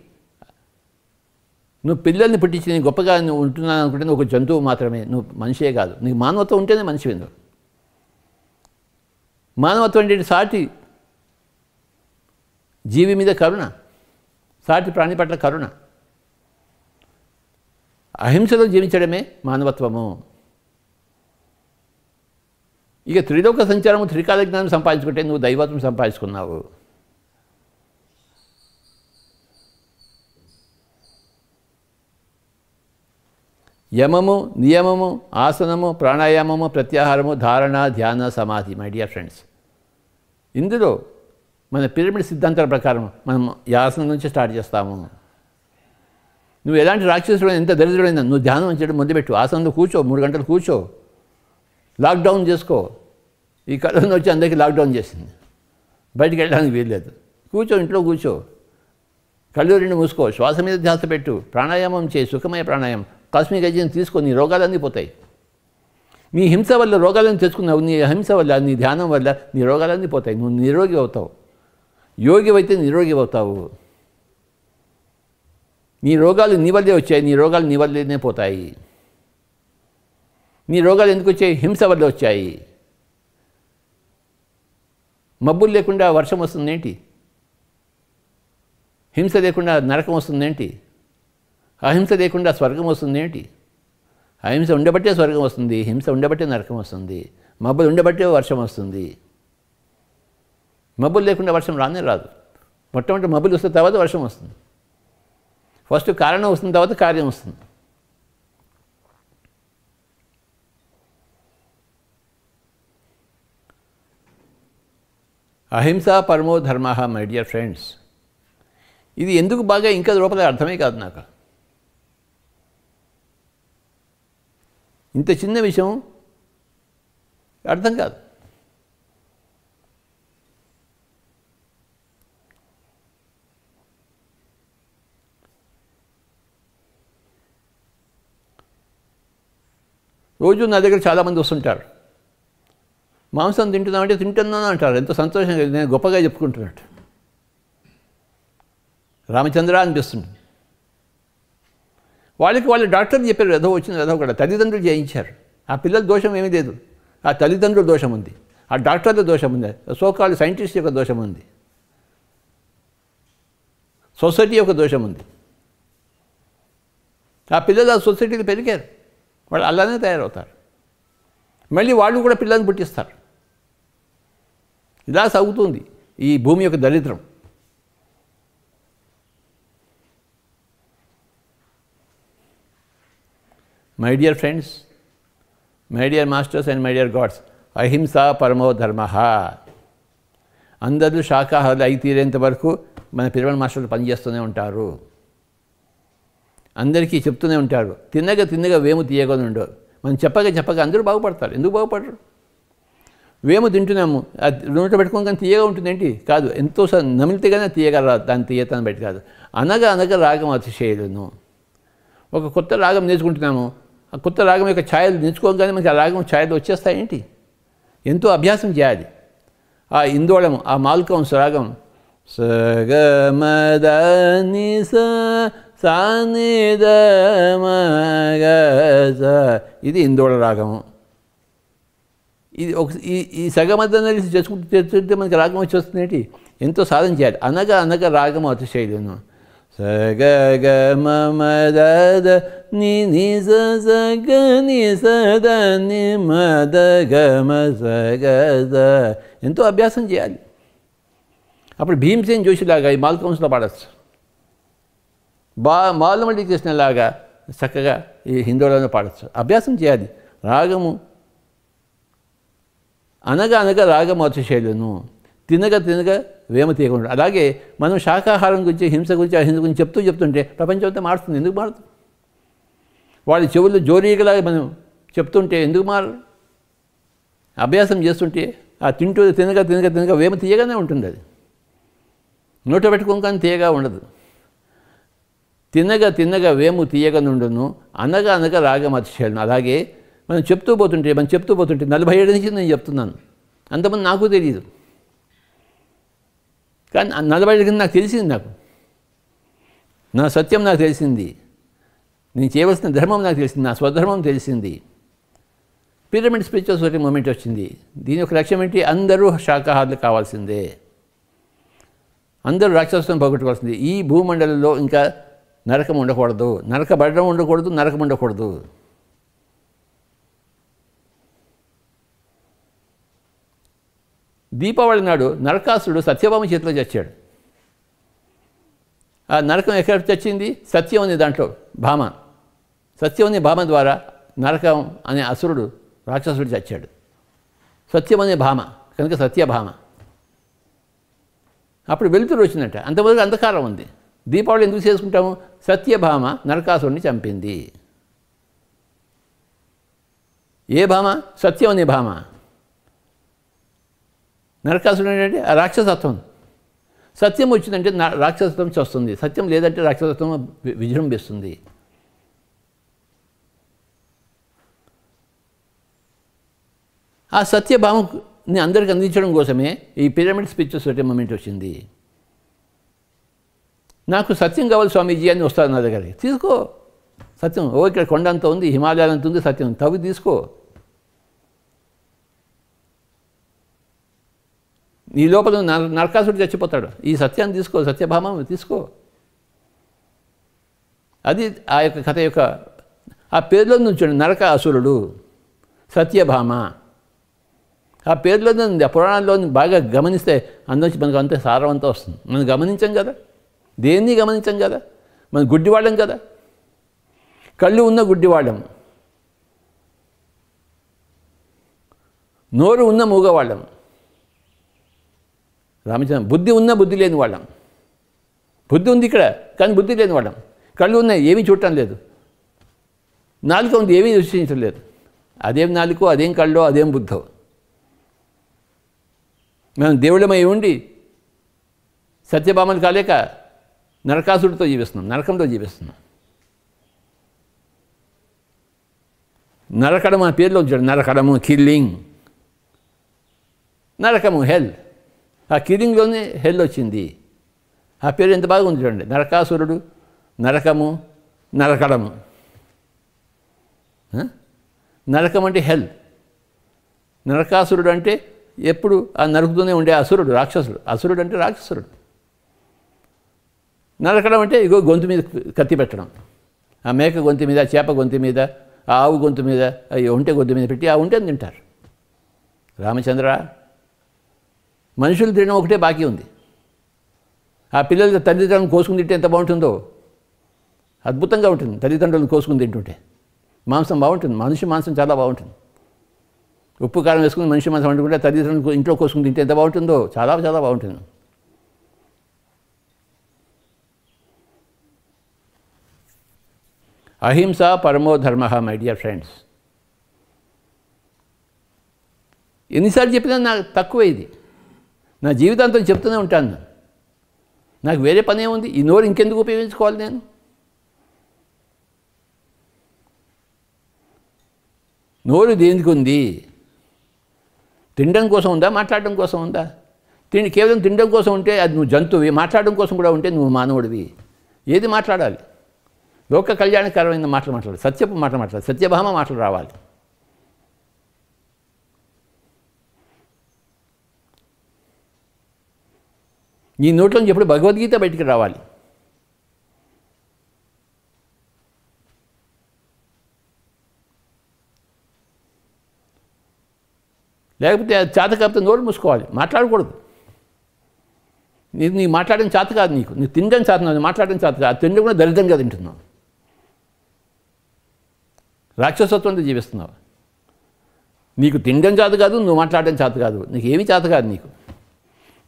నువ్వు పిల్లల్ని పుట్టించి నేను గొప్పగా నువ్వు ఉంటున్నాను అనుకుంటే నువ్వు ఒక జంతువు మాత్రమే, నువ్వు మనిషే కాదు. నీకు మానవత్వం ఉంటేనే మనిషి విందు. మానవత్వం అంటే సాటి జీవి మీద కరుణ, సాటి ప్రాణి పట్ల కరుణ, అహింసలో జీవించడమే మానవత్వము. ఇక త్రిలోక సంచారము, త్రికాల జ్ఞానం సంపాదించుకుంటే నువ్వు దైవత్వం సంపాదించుకున్నావు. యమము, నియమము, ఆసనము, ప్రాణాయామము, ప్రత్యాహారము, ధారణ, ధ్యాన, సమాధి. మై డియర్ ఫ్రెండ్స్, ఇందులో మన పిరమిడ్ సిద్ధాంతాల ప్రకారం మనం ఈ ఆసనం నుంచి స్టార్ట్ చేస్తాము. నువ్వు ఎలాంటి రాక్షసుడు, ఎంత దరిద్రుడైనా నువ్వు ధ్యానం చేయడం మొదలుపెట్టు. ఆసనంలో కూర్చో, 3 గంటలు కూర్చో, లాక్డౌన్ చేసుకో. ఈ కరోనా వచ్చి అందరికీ లాక్డౌన్ చేసింది, బయటికి వెళ్ళడానికి వీల్లేదు. కూర్చో, ఇంట్లో కూర్చో, కళ్ళు 2 మూసుకో, శ్వాస మీద ధ్యాస పెట్టు, ప్రాణాయామం చేయి, సుఖమయ ప్రాణాయామం. కాస్మిక్ ఎనర్జీని తీసుకో, నీ రోగాలన్నీ పోతాయి. నీ హింస వల్ల రోగాలను తెచ్చుకున్నావు, నీ అహింస వల్ల, నీ ధ్యానం వల్ల నీ రోగాలన్నీ పోతాయి. నువ్వు నిరోగి అవుతావు. యోగి అయితే నిరోగి అవుతావు. నీ రోగాలు నీ వల్లే వచ్చాయి, నీ రోగాలు నీ వల్లేనే పోతాయి. నీ రోగాలు ఎందుకు వచ్చాయి? హింస వల్ల వచ్చాయి. మబ్బులు లేకుండా వర్షం వస్తుందేంటి? హింస లేకుండా నరకం వస్తుందేంటి? అహింస లేకుండా స్వర్గం వస్తుందేంటి? అహింస ఉండబట్టే స్వర్గం వస్తుంది, హింస ఉండబట్టే నరకం వస్తుంది, మబ్బులు ఉండబట్టే వర్షం వస్తుంది. మబ్బులు లేకుండా వర్షం రానే రాదు. మొట్టమొదటి మబ్బులు వస్తే తర్వాత వర్షం వస్తుంది. ఫస్ట్ కారణం వస్తుంది, తర్వాత కార్యం వస్తుంది. అహింస పరమో ధర్మ. మై డియర్ ఫ్రెండ్స్, ఇది ఎందుకు బాగా ఇంకా లోపల అర్థమే కాదు నాకు. ఇంత చిన్న విషయం అర్థం కాదు. రోజు నా దగ్గర చాలామంది వస్తుంటారు. మాంసం తింటున్నామంటే తింటున్నాను అంటారు. ఎంతో సంతోషంగా, నేను గొప్పగా చెప్పుకుంటున్నట్టు. రామచంద్ర అనిపిస్తుంది. వాళ్ళు డాక్టర్లు చెప్పారు, ఏదో వచ్చింది ఏదో కూడా తల్లిదండ్రులు చేయించారు. ఆ పిల్లల దోషం ఏమీ లేదు, ఆ తల్లిదండ్రుల దోషం ఉంది, ఆ డాక్టర్ల దోషం ఉంది, సోకాల్ సైంటిస్ట్ యొక్క దోషం ఉంది, సొసైటీ యొక్క దోషం ఉంది. ఆ పిల్లలు ఆ సొసైటీలో పెరిగారు, వాళ్ళు అలానే తయారవుతారు. మళ్ళీ వాళ్ళు కూడా పిల్లల్ని పుట్టిస్తారు. ఇలా సాగుతుంది ఈ భూమి యొక్క దరిద్రం. My dear friends, my dear masters and my dear God's, అహింస పరమో ధర్మ. అందరూ శాకాహారులు అయి తీరేంత వరకు మన పిరమిడ్ మాస్టర్లు పనిచేస్తూనే ఉంటారు. అందరికీ చెప్తూనే ఉంటారు, తిన్నగా వేము తీయగానే ఉండవు. మనం చెప్పగా అందరూ బాగుపడతారు. ఎందుకు బాగుపడరు? వేము తింటున్నాము, అది నోట పెట్టుకోని కానీ తీయగా ఉంటుందేంటి? కాదు, ఎంతో నమిలితే కానీ తీయగా రాదు, దాని తీయతను బట్టి కాదు. అనగా రాగం అతిశయలను. ఒక కొత్త రాగం నేర్చుకుంటున్నాము, ఆ కొత్త రాగం యొక్క ఛాయలు నేర్చుకోగానే మనకి ఆ రాగం ఛాయలు వచ్చేస్తాయేంటి? ఎంతో అభ్యాసం చేయాలి. ఆ ఇందోళం, ఆ మాల్కం రాగం సగమదని ఇది ఇందోళ రాగము. ఇది ఈ సగమద్దని చేసుకుంటే మనకి రాగం వచ్చేస్తుంది. ఎంతో సాధన చేయాలి. అనగా రాగము అతిశయలను. సగమద ని సగ ని సద ని మద గమ సగద. ఎంతో అభ్యాసం చేయాలి. అప్పుడు భీమసేన్ జోషిలాగా ఈ మాల్కౌన్స్లో పాడచ్చు, బాలమల్లి కృష్ణలాగా చక్కగా ఈ హిందీలోనే పాడచ్చు. అభ్యాసం చేయాలి. రాగము అనగా అనగా రాగము అతిశైలును, తినగా తినగా వేమ తీయకుండా. అలాగే మనం శాకాహారం గురించి, హింస గురించి, అహింస గురించి చెప్తుంటే ప్రపంచం అంతా మారుతుంది. ఎందుకు మారుతుంది? వాళ్ళ చెవుల్లో జోరీగలాగా మనం చెప్తుంటే ఎందుకు మారరు? అభ్యాసం చేస్తుంటే ఆ తినగా తినగా తినగా వేమ తీయగానే ఉంటుంది. అది నోట పెట్టుకోగానే తీయగా ఉండదు. తినగా తినగా వేము తీయగా నుండును, అనగా అనగా రాగం అతిశయాలను. అలాగే మనం చెప్తూ పోతుంటే 47 నుంచి నేను చెప్తున్నాను. అంతమంది నాకు తెలియదు, కానీ 47 కింద నాకు తెలిసింది. నా సత్యం నాకు తెలిసింది, నేను చేయవలసిన ధర్మం నాకు తెలిసింది, నా స్వధర్మం తెలిసింది. పిరమిడ్ స్పిరిచువల్ సొసైటీ మూమెంట్ వచ్చింది. దీని యొక్క లక్ష్యం ఏంటి? అందరూ శాకాహారులు కావాల్సిందే, అందరూ రాక్షసత్వం పోగొట్టుకోవాల్సింది. ఈ భూమండలంలో ఇంకా నరకం ఉండకూడదు, నరకబడడం ఉండకూడదు, నరకం ఉండకూడదు. దీపావళి నాడు నరకాసురుడు సత్యభామ చేతిలో చచ్చాడు. ఆ నరకం ఎక్కడ చచ్చింది? సత్యం అనే దాంట్లో భామ, సత్యం అనే భామ ద్వారా నరకం అనే అసురుడు, రాక్షసుడు చచ్చాడు. సత్యం అనే భామ కనుక సత్యభామ. అప్పుడు వెలుతురు వచ్చినట్ట. అంతవరకు అంధకారం ఉంది. దీపావళి ఎందుకు చేసుకుంటాము? సత్యభామ నరకాసురుడిని చంపింది. ఏ భామ? సత్యం అనే భామ. నరకాసురుడు ఏంటంటే ఆ రాక్షసత్వం. సత్యం వచ్చిందంటే రాక్షసత్వం వస్తుంది, సత్యం లేదంటే రాక్షసత్వం విజృంభిస్తుంది. ఆ సత్యభామని అందరికీ అందించడం కోసమే ఈ పిరమిడ్ స్పిరిచువల్ సొసైటీ మూమెంట్ వచ్చింది. నాకు సత్యం కావాలి స్వామీజీ అని వస్తారు నా దగ్గరికి. తీసుకో సత్యం. ఇక్కడ కొండ అంత ఉంది, హిమాలయాలు అంత ఉంది, సత్యం తవ్వి తీసుకో. నీ లోపల నరకాసుడు చచ్చిపోతాడు. ఈ సత్యాన్ని తీసుకో, సత్యభామ తీసుకో. అది ఆ యొక్క కథ యొక్క ఆ పేరులో నుంచి నరక అసురుడు, సత్యభామ. ఆ పేరులో ఉంది. ఆ పురాణాల్లో బాగా గమనిస్తే అందులోంచి మనకు అంతే సారవంతం వస్తుంది. మనం గమనించాం కదా, దేన్ని గమనించాం కదా, మనం గుడ్డివాళ్ళం కదా, కళ్ళు ఉన్న గుడ్డివాళ్ళం, నోరు ఉన్న మూగవాళ్ళం. రామచంద్ర బుద్ధి ఉన్న బుద్ధి లేని వాళ్ళం. బుద్ధి ఉంది ఇక్కడ, కానీ బుద్ధి లేని వాళ్ళం. కళ్ళు ఉన్నాయి, ఏమీ చూడటం లేదు. నాలుక ఉంది, ఏమీ రుచించడం లేదు. అదేం నాలుకో, అదేం కళ్ళో, అదేం బుద్ధో. మనం దేవుళ్ళమై ఉండి సత్యభామలు కాలేక నరకాసుడితో జీవిస్తున్నాం, నరకంలో జీవిస్తున్నాం. నరకడం ఆ పేరులో వచ్చాడు. నరకడము, కిల్లింగ్. నరకము హెల్. ఆ కిల్లింగ్లోనే హెల్ వచ్చింది. ఆ పేరు ఎంత బాగా ఉంది చూడండి. నరకాసురుడు, నరకము, నరకడము. నరకం అంటే హెల్. నరకాసురుడు అంటే ఎప్పుడు ఆ నరుకుతూనే ఉండే అసురుడు, రాక్షసుడు. అసురుడు అంటే రాక్షసుడు. నరకడం అంటే ఇగో గొంతు మీద కత్తి పెట్టడం. ఆ మేక గొంతు మీద, చేప గొంతు మీద, ఆ ఆవు గొంతు మీద, ఒంటె గొంతు మీద పెట్టి ఆ ఒంటెని తింటారు. రామచంద్ర, మనుషులు తినడం ఒకటే బాకీ ఉంది. ఆ పిల్లలు తల్లిదండ్రులను కోసుకుని తింటే ఎంత బాగుంటుందో, అద్భుతంగా ఉంటుంది. తల్లిదండ్రులను కోసుకుని తింటుంటే మాంసం బాగుంటుంది. మనిషి మాంసం చాలా బాగుంటుంది. ఉప్పు కారం వేసుకుని మనిషి మాంసం వండుకుంటే తల్లిదండ్రులు ఇంట్లో కోసుకుని తింటే ఎంత బాగుంటుందో, చాలా చాలా బాగుంటుంది. అహింస పరమో ధర్మ మై డియర్ ఫ్రెండ్స్. ఎన్నిసార్లు చెప్పినా నాకు తక్కువే ఇది. నా జీవితాంతం చెప్తూనే ఉంటాను. నాకు వేరే పని ఏముంది? ఈ నోరు ఇంకెందుకు ఉపయోగించుకోవాలి నేను? నోరు దేనికి ఉంది? తినడం కోసం ఉందా, మాట్లాడడం కోసం ఉందా? కేవలం తినడం కోసం ఉంటే అది నువ్వు జంతువువి, మాట్లాడడం కోసం కూడా ఉంటే నువ్వు మానవుడివి. ఏది మాట్లాడాలి? లోక కళ్యాణకరమైన మాటలు మాట్లాడాలి, సత్యపు మాటలు మాట్లాడాలి, సత్యభామ మాటలు రావాలి. నీ నోట్లోంచి ఎప్పుడు భగవద్గీత బయటికి రావాలి. లేకపోతే చేత కాకపోతే నోరు మూసుకోవాలి, మాట్లాడకూడదు. నీ మాట్లాడడం చేత కాదు, నీకు తినడం చేత, మాట్లాడడం చేత కాదు. తినడం కూడా దరిద్రంగా తింటున్నావు. రాక్షసత్వంతో జీవిస్తున్నావు. నీకు తినడం చేత కాదు, నువ్వు మాట్లాడడం చేత కాదు, నీకు ఏమీ చేత కాదు. నీకు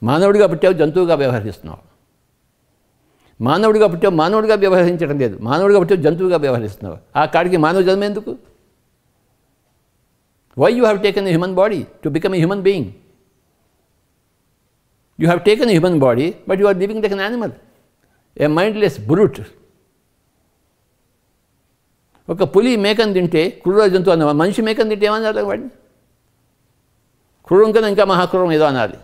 మానవుడిగా పుట్టావు, జంతువుగా వ్యవహరిస్తున్నావు. మానవుడిగా పుట్టావు, మానవుడిగా వ్యవహరించడం లేదు. మానవుడిగా పుట్టావు, జంతువుగా వ్యవహరిస్తున్నావు. ఆ కాడికి మానవ జన్మ ఎందుకు? Why you have taken a human body to become a human being? You have taken a human body but you are living like an animal, a mindless brute. ఒక పులి మేకను తింటే క్రూర జంతువు అన్న, మనిషి మేకను తింటే ఏమన్నారు వాడిని? క్రూరం కన్నా ఇంకా మహాక్రూరం ఏదో అనాలి.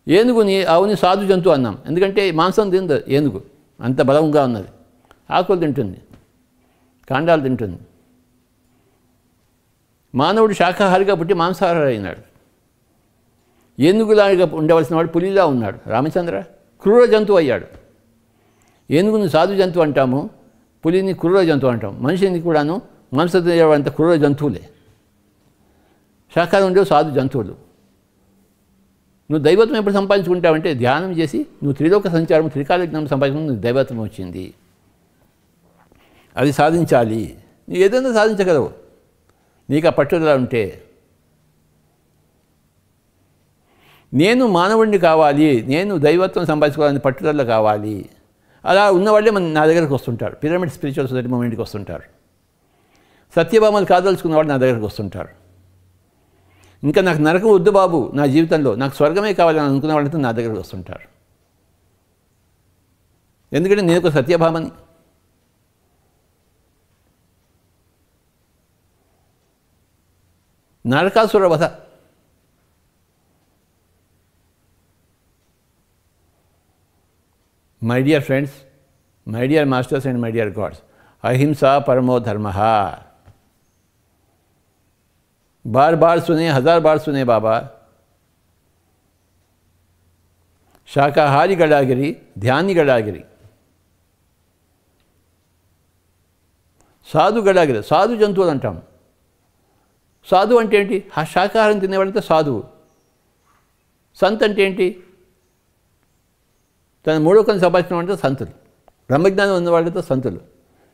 ఏనుగుని ఆవుని సాధు జంతువు అన్నాం, ఎందుకంటే మాంసం తింది ఏనుగు, అంత బలంగా ఉన్నది. ఆకులు తింటుంది, కాండాలు తింటుంది. మానవుడు శాకాహారిగా పుట్టి మాంసాహారి అయినాడు. ఏనుగులాగా ఉండవలసిన వాడు పులిలా ఉన్నాడు. రామచంద్ర క్రూర జంతువు అయ్యాడు. ఏనుగుని సాధు జంతువు అంటాము, పులిని క్రూర జంతువు అంటాం. మనిషిని కూడాను మాంసం తినేవాడంత క్రూర జంతువులే. శాకాహారం ఉండేవి సాధు జంతువులు. నువ్వు దైవత్వం ఎప్పుడు సంపాదించుకుంటావంటే ధ్యానం చేసి నువ్వు త్రిలోక సంచారం, త్రికాల జ్ఞానం సంపాదించుకుని నువ్వు దైవత్వం వచ్చింది. అది సాధించాలి. నువ్వు ఏదైనా సాధించగలవు నీకు ఆ పట్టుదల ఉంటే. నేను మానవుడిని కావాలి, నేను దైవత్వం సంపాదించుకోవాలని పట్టుదల కావాలి, అలా ఉన్నవాళ్ళే నా దగ్గరికి వస్తుంటారు. పిరమిడ్ స్పిరిచువల్ సొసైటీ మూమెంట్కి వస్తుంటారు. సత్యభామలు కాదలుచుకున్న వాళ్ళు నా దగ్గరికి వస్తుంటారు. ఇంకా నాకు నరకం వద్దు బాబు నా జీవితంలో, నాకు స్వర్గమే కావాలని అనుకున్న వాళ్ళంతా నా దగ్గరికి వస్తుంటారు. ఎందుకంటే నేను ఒక సత్యభామని. నరకాసుర వధ, my dear friends, my dear masters and my dear God's, అహింసా పరమో ధర్మ. बार बार सुने, 1000 बार सुने बाबा. शाकाहारी गडागिरी, ध्यानी गडागिरी, సాధు గడాగిరి. సాధు జంతువులు అంటాం. సాధు అంటే ఏంటి? శాకాహారం తినేవాళ్ళంతా సాధువు. సంత్ అంటే ఏంటి? తన మూడో కన్ను సంపాదించిన వాళ్ళంతా సంతులు. బ్రహ్మజ్ఞానం ఉన్న వాళ్ళంతా సంతులు.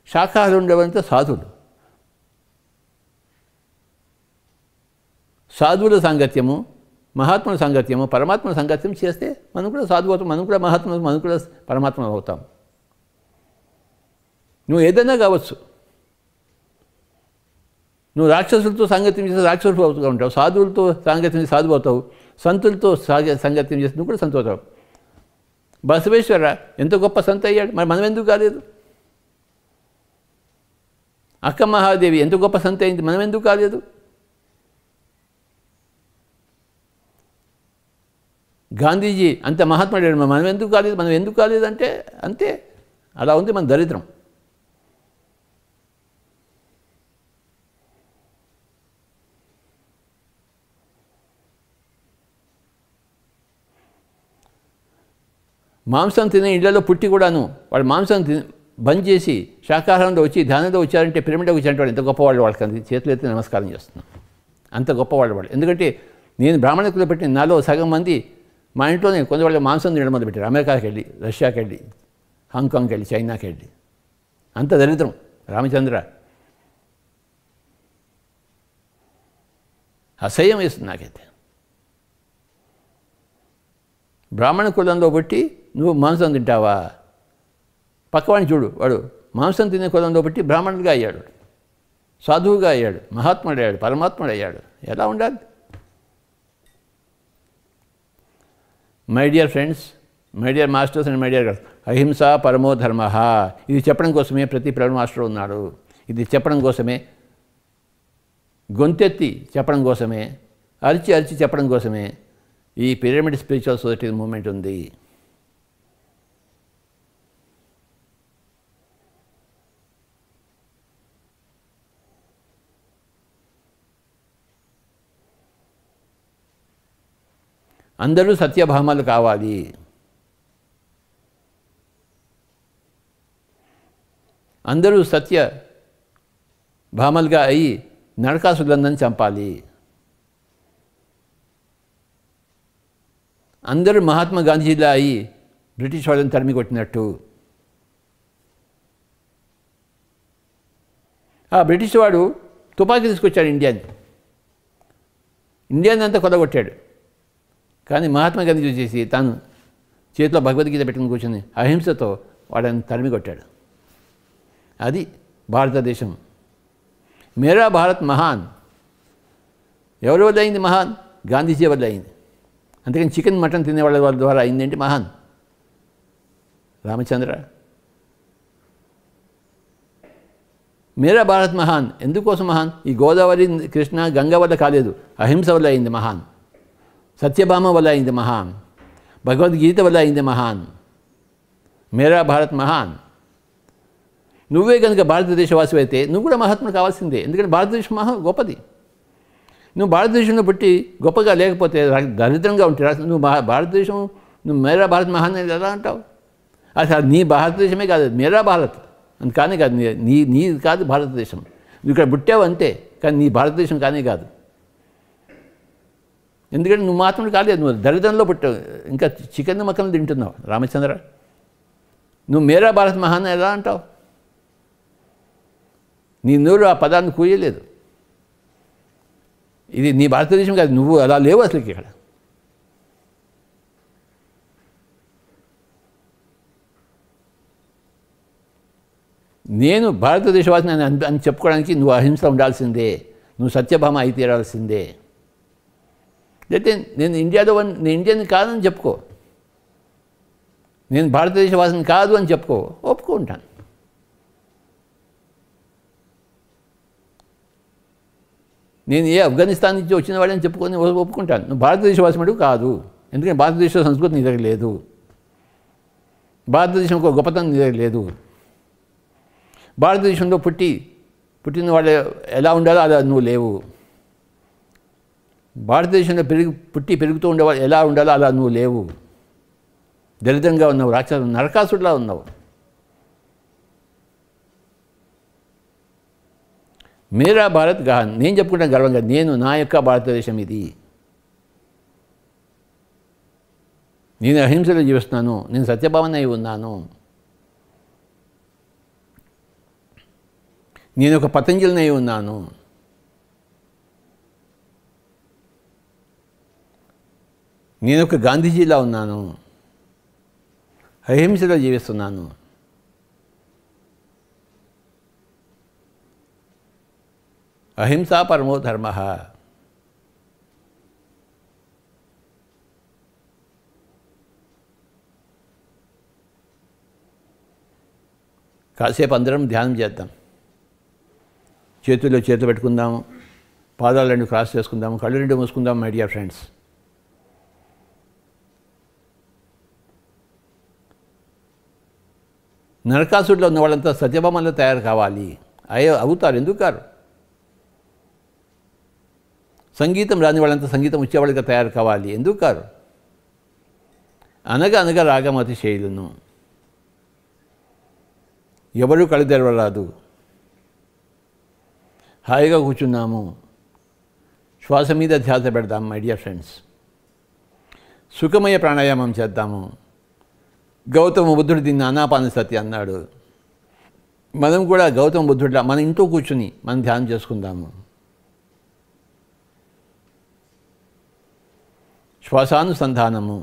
శాకాహారం ఉండేవాళ్ళంతా సాధువులు. సాధువుల సాంగత్యము, మహాత్ముల సాంగత్యము, పరమాత్మ సాంగత్యం చేస్తే మనం కూడా సాధువు అవుతాం, మనం కూడా మహాత్ములు, మనం కూడా పరమాత్మలు అవుతాం. నువ్వు ఏదైనా కావచ్చు. నువ్వు రాక్షసులతో సాంగత్యం చేస్తే రాక్షసులు అవుతూ ఉంటావు, సాధువులతో సాంగత్యం చేసి సాధువు అవుతావు, సంతులతో సాంగత్యం చేసి నువ్వు కూడా సంతు అవుతావు. బసవేశ్వర ఎంత గొప్ప సంత అయ్యాడు, మరి మనం ఎందుకు కాలేదు? అక్క మహాదేవి ఎంత గొప్ప సంత అయింది, మనం ఎందుకు కాలేదు? గాంధీజీ అంత మహాత్ముడు, మనం ఎందుకు కాలేదు? మనం ఎందుకు కాలేదంటే అంతే, అలా ఉంది మన దరిద్రం. మాంసం తినే ఇళ్లలో పుట్టి కూడాను వాళ్ళు మాంసం బంద్ చేసి శాకాహారంలో వచ్చి ధ్యానంలో వచ్చారంటే పిరమిడ్లో వచ్చినట్టు వాళ్ళు ఎంత గొప్పవాళ్ళు, వాళ్ళకి చేతులు ఎత్తి నమస్కారం చేస్తున్నాం. అంత గొప్పవాళ్ళు వాళ్ళు. ఎందుకంటే నేను బ్రాహ్మణ కుల పెట్టి నాలో సగం మంది మా ఇంట్లోనే కొంతవాళ్ళు మాంసం తినడం మొదలుపెట్టారు. అమెరికాకి వెళ్ళి, రష్యాకి వెళ్ళి, హాంకాంగ్కి వెళ్ళి, చైనాకి వెళ్ళి. అంత దరిద్రం రామచంద్ర. అసహ్యం వేస్తుంది నాకైతే. బ్రాహ్మణ కులంలో బట్టి నువ్వు మాంసం తింటావా? పక్కవాడిని చూడు, వాడు మాంసం తినే కులంలో బట్టి బ్రాహ్మణుడిగా అయ్యాడు, సాధువుగా అయ్యాడు, మహాత్ముడు అయ్యాడు, పరమాత్ముడు అయ్యాడు. ఎలా ఉండాలి? My dear friends, my dear masters and my dear girls, అహింసా పరమో ధర్మ. ఇది చెప్పడం కోసమే ప్రతి పిరమిడ్ మాస్టర్ ఉన్నాడు. ఇది చెప్పడం కోసమే, గొంతెత్తి చెప్పడం కోసమే, అరిచి అరిచి చెప్పడం కోసమే ఈ పిరమిడ్ స్పిరిచువల్ సొసైటీ మూమెంట్ ఉంది. అందరూ సత్యభామలు కావాలి. అందరూ సత్య భామలుగా అయి నరకాసురులందరిని చంపాలి. అందరూ మహాత్మా గాంధీలా అయి బ్రిటిష్ వాళ్ళని తరిమి కొట్టినట్టు. ఆ బ్రిటిష్ వాడు తుపాకీ తీసుకొచ్చాడు ఇండియాని అంతా కొల్లగొట్టాడు. కానీ మహాత్మా గాంధీ చూసేసి తాను చేతిలో భగవద్గీత పెట్టుకుని కూర్చొని అహింసతో వాడని తరిమి కొట్టాడు. అది భారతదేశం. మేరా భారత్ మహాన్. ఎవరి వల్ల అయింది మహాన్? గాంధీజీ వల్ల అయింది. అందుకని చికెన్ మటన్ తినేవాళ్ళ ద్వారా అయిందేంటి మహాన్? రామచంద్ర. మేరా భారత్ మహాన్. ఎందుకోసం మహాన్? ఈ గోదావరి, కృష్ణ, గంగా వల్ల కాలేదు, అహింస వల్ల అయింది మహాన్. సత్యభామ వల్ల అయింది మహాన్. భగవద్గీత వల్ల అయింది మహాన్. మేరా భారత్ మహాన్. నువ్వే కనుక భారతదేశవాసి అయితే నువ్వు కూడా మహాత్ముడు కావాల్సిందే. ఎందుకంటే భారతదేశం గొప్పది. నువ్వు భారతదేశంలో పుట్టి గొప్పగా లేకపోతే దరిద్రంగా ఉంటే నువ్వు భారతదేశం, నువ్వు మేరా భారత్ మహాన్ అని ఎలా అంటావు? అసలు నీ భారతదేశమే కాదు, మేరా భారత్ అని కానే కాదు. నీ కాదు భారతదేశం. నువ్వు ఇక్కడ పుట్టావు అంతే, కానీ నీ భారతదేశం కానే కాదు. ఎందుకంటే నువ్వు మాత్రం కాలేదు, నువ్వు దరిద్రంలో పుట్టావు, ఇంకా చికెన్ మక్కలు తింటున్నావు. రామచంద్ర, నువ్వు మేరా భారత్ మహాన్ ఎలా అంటావు? నీ నోరు ఆ పదాన్ని కూయలేదు. ఇది నీ భారతదేశం కాదు, నువ్వు అలా లేవు అసలుకి ఇక్కడ. నేను భారతదేశవాసిని అని చెప్పుకోవడానికి నువ్వు అహింస ఉండాల్సిందే, నువ్వు సత్యభామ అయి తీరాల్సిందే. అయితే నేను ఇండియాని కాదని చెప్పుకో, నేను భారతదేశవాసిని కాదు అని చెప్పుకో, ఒప్పుకుంటాను. నేను ఆఫ్ఘనిస్తాన్ నుంచి వచ్చిన వాడని చెప్పుకొని ఒప్పుకుంటాను. నువ్వు భారతదేశవాసి కాదు, ఎందుకంటే భారతదేశ సంస్కృతి నీ దగ్గర లేదు, భారతదేశం ఒక గొప్పతనం నీ దగ్గర లేదు. భారతదేశంలో పుట్టిన వాళ్ళు ఎలా ఉండాలో అలా నువ్వు లేవు. భారతదేశంలో పెరుగుతూ ఉండేవాళ్ళు ఎలా ఉండాలో అలా నువ్వు లేవు. దరిద్రంగా ఉన్నావు, నరకాసుడిలా ఉన్నావు. మేరా భారత్ గహాన్. నేను చెప్పుకుంటాను గర్వంగా, నా యొక్క భారతదేశం ఇది. నేను అహింసలో జీవిస్తున్నాను, నేను సత్యభావన అయి ఉన్నాను. నేను ఒక పతంజలిని అయి ఉన్నాను. నేను ఒక గాంధీజీలా ఉన్నాను, అహింసలో జీవిస్తున్నాను. అహింసా పరమో ధర్మ. కాసేపు అందరం ధ్యానం చేద్దాం. చేతుల్లో చేతులు పెట్టుకుందాము, పాదాలు రెండు క్రాస్ చేసుకుందాము, కళ్ళు రెండు మూసుకుందాం. మై డియర్ ఫ్రెండ్స్, నరకాసుడిలో ఉన్న వాళ్ళంతా సత్యభామలో తయారు కావాలి. అవుతారు, ఎందుకు కారు? సంగీతం రాని వాళ్ళంతా సంగీతం వచ్చేవాళ్ళగా తయారు కావాలి, ఎందుకు కారు? అనగా రాగమతి శైలును. ఎవరు కళ్ళు తెరవరాదు. హాయిగా కూర్చున్నాము, శ్వాస మీద ధ్యాస పెడదాం. మై డియర్ ఫ్రెండ్స్, సుఖమయ ప్రాణాయామం చేద్దాము. గౌతమ బుద్ధుడు దీన్ని ఆనాపానసతి అన్నాడు. మనం కూడా గౌతమ బుద్ధుడిలా మన ఇంట్లో కూర్చుని మనం ధ్యానం చేసుకుందాము. శ్వాసానుసంధానము.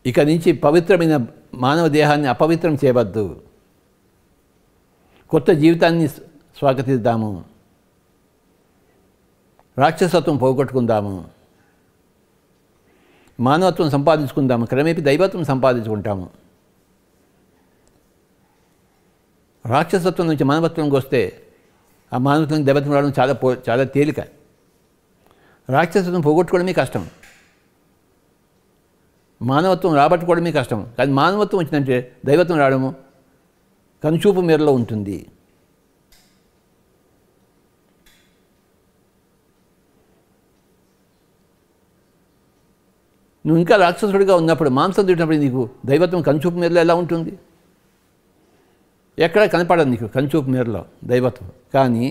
ఇక నుంచి పవిత్రమైన మానవ దేహాన్ని అపవిత్రం చేయవద్దు. కొత్త జీవితాన్ని స్వాగతిద్దాము. రాక్షసత్వం పోగొట్టుకుందాము, మానవత్వం సంపాదించుకుందాము. క్రమేపీ దైవత్వం సంపాదించుకుంటాము. రాక్షసత్వం నుంచి మానవత్వంకి వస్తే ఆ మానవత్వం దైవత్వం రావడం చాలా తేలిక. రాక్షసత్వం పోగొట్టుకోవడమే కష్టం, మానవత్వం రాబట్టుకోవడమే కష్టం. కానీ మానవత్వం వచ్చిందంటే దైవత్వం రావడము కనుచూపు మేరలో ఉంటుంది. నువ్వు ఇంకా రాక్షసుడిగా ఉన్నప్పుడు, మాంసం తింటున్నప్పుడు నీకు దైవత్వం కనుచూపు మేరలో ఎలా ఉంటుంది? ఎక్కడ కనపడదు నీకు కనుచూపు మేరలో దైవత్వం. కానీ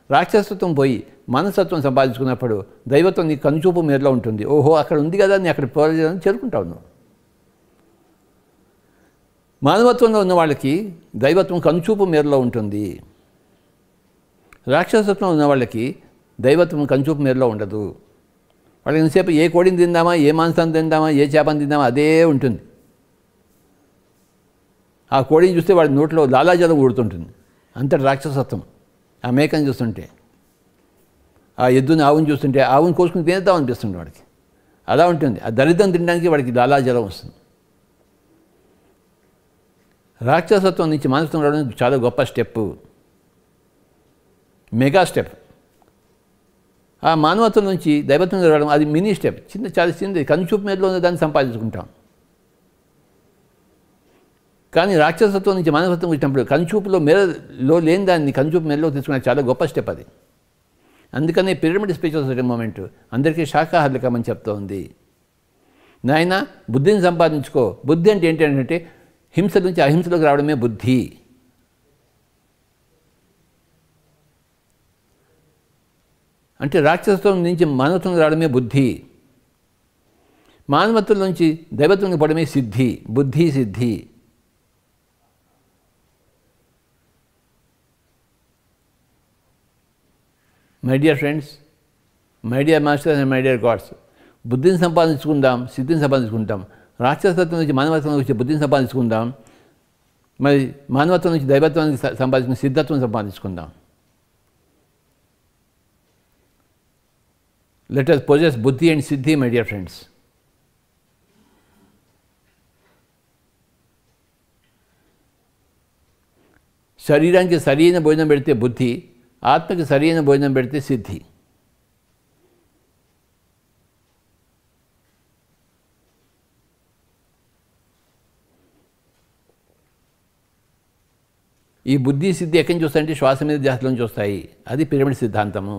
రాక్షసత్వం పోయి మనసత్వం సంపాదించుకున్నప్పుడు దైవత్వం నీకు కనుచూపు మేరలో ఉంటుంది. ఓహో, అక్కడ ఉంది కదా, నీ అక్కడ చేరుకుంటావు నువ్వు. మానవత్వంలో ఉన్న వాళ్ళకి దైవత్వం కనుచూపు మేరలో ఉంటుంది. రాక్షసత్వం ఉన్న వాళ్ళకి దైవత్వం కనుచూపు మేరలో ఉండదు. వాళ్ళకి ఎంతసేపు ఏ కోడిని తిందామా, ఏ మాంసాన్ని తిందామా, ఏ చేపని తిందామా అదే ఉంటుంది. ఆ కోడిని చూస్తే వాడి నోట్లో లాలాజలం ఊడుతుంటుంది. అంతటి రాక్షసత్వం. ఆ మేకని చూస్తుంటే, ఆ ఎద్దుని ఆవుని చూస్తుంటే ఆవుని కోసుకుని తినేద్దాం అనిపిస్తుంది వాడికి. అలా ఉంటుంది. ఆ దరిద్రం తినడానికి వాడికి లాలాజలం వస్తుంది. రాక్షసత్వం నుంచి మానవత్వం రావడం చాలా గొప్ప స్టెప్, మెగా స్టెప్. ఆ మానవత్వం నుంచి దైవత్వం రావడం అది మినీ స్టెప్, చాలా చిన్నది. కనుచూపు మేరలో ఉన్న దాన్ని సంపాదించుకుంటాం. కానీ రాక్షసత్వం నుంచి మానవత్వం వచ్చినప్పుడు కనుచూపులో మేరలో లేని దాన్ని కనుచూపు మేరలో తీసుకునే చాలా గొప్ప స్టెప్ అది. అందుకనే పిరమిడ్ స్పిరిచువల్ సొసైటీ మూమెంట్ అందరికీ శాఖాహారకమని చెప్తూ ఉంది. నాయన బుద్ధిని సంపాదించుకో. బుద్ధి అంటే ఏంటంటే హింస నుంచి అహింసలోకి రావడమే బుద్ధి. అంటే రాక్షసత్వం నుంచి మానవత్వం రావడమే బుద్ధి. మానవత్వం నుంచి దైవత్వం పడమే సిద్ధి. బుద్ధి సిద్ధి. My dear friends, my dear masters and my dear God's, బుద్ధిని సంపాదించుకుందాం, సిద్ధిని సంపాదించుకుంటాం. రాక్షసత్వం నుంచి మానవత్వం నుంచి బుద్ధిని సంపాదించుకుందాం. మరి మానవత్వం నుంచి దైవత్వాన్ని సంపాదించుకుని సిద్ధత్వం సంపాదించుకుందాం. లెట్ us possess బుద్ధి and Siddhi, my dear friends. శరీరానికి సరైన భోజనం పెడితే బుద్ధి, ఆత్మకి సరైన భోజనం పెడితే సిద్ధి. ఈ బుద్ధి సిద్ధి ఎక్కడి నుంచి వస్తాయంటే శ్వాస మీద ధ్యాసలో నుంచి వస్తాయి. అది పిరమిడ్ సిద్ధాంతము.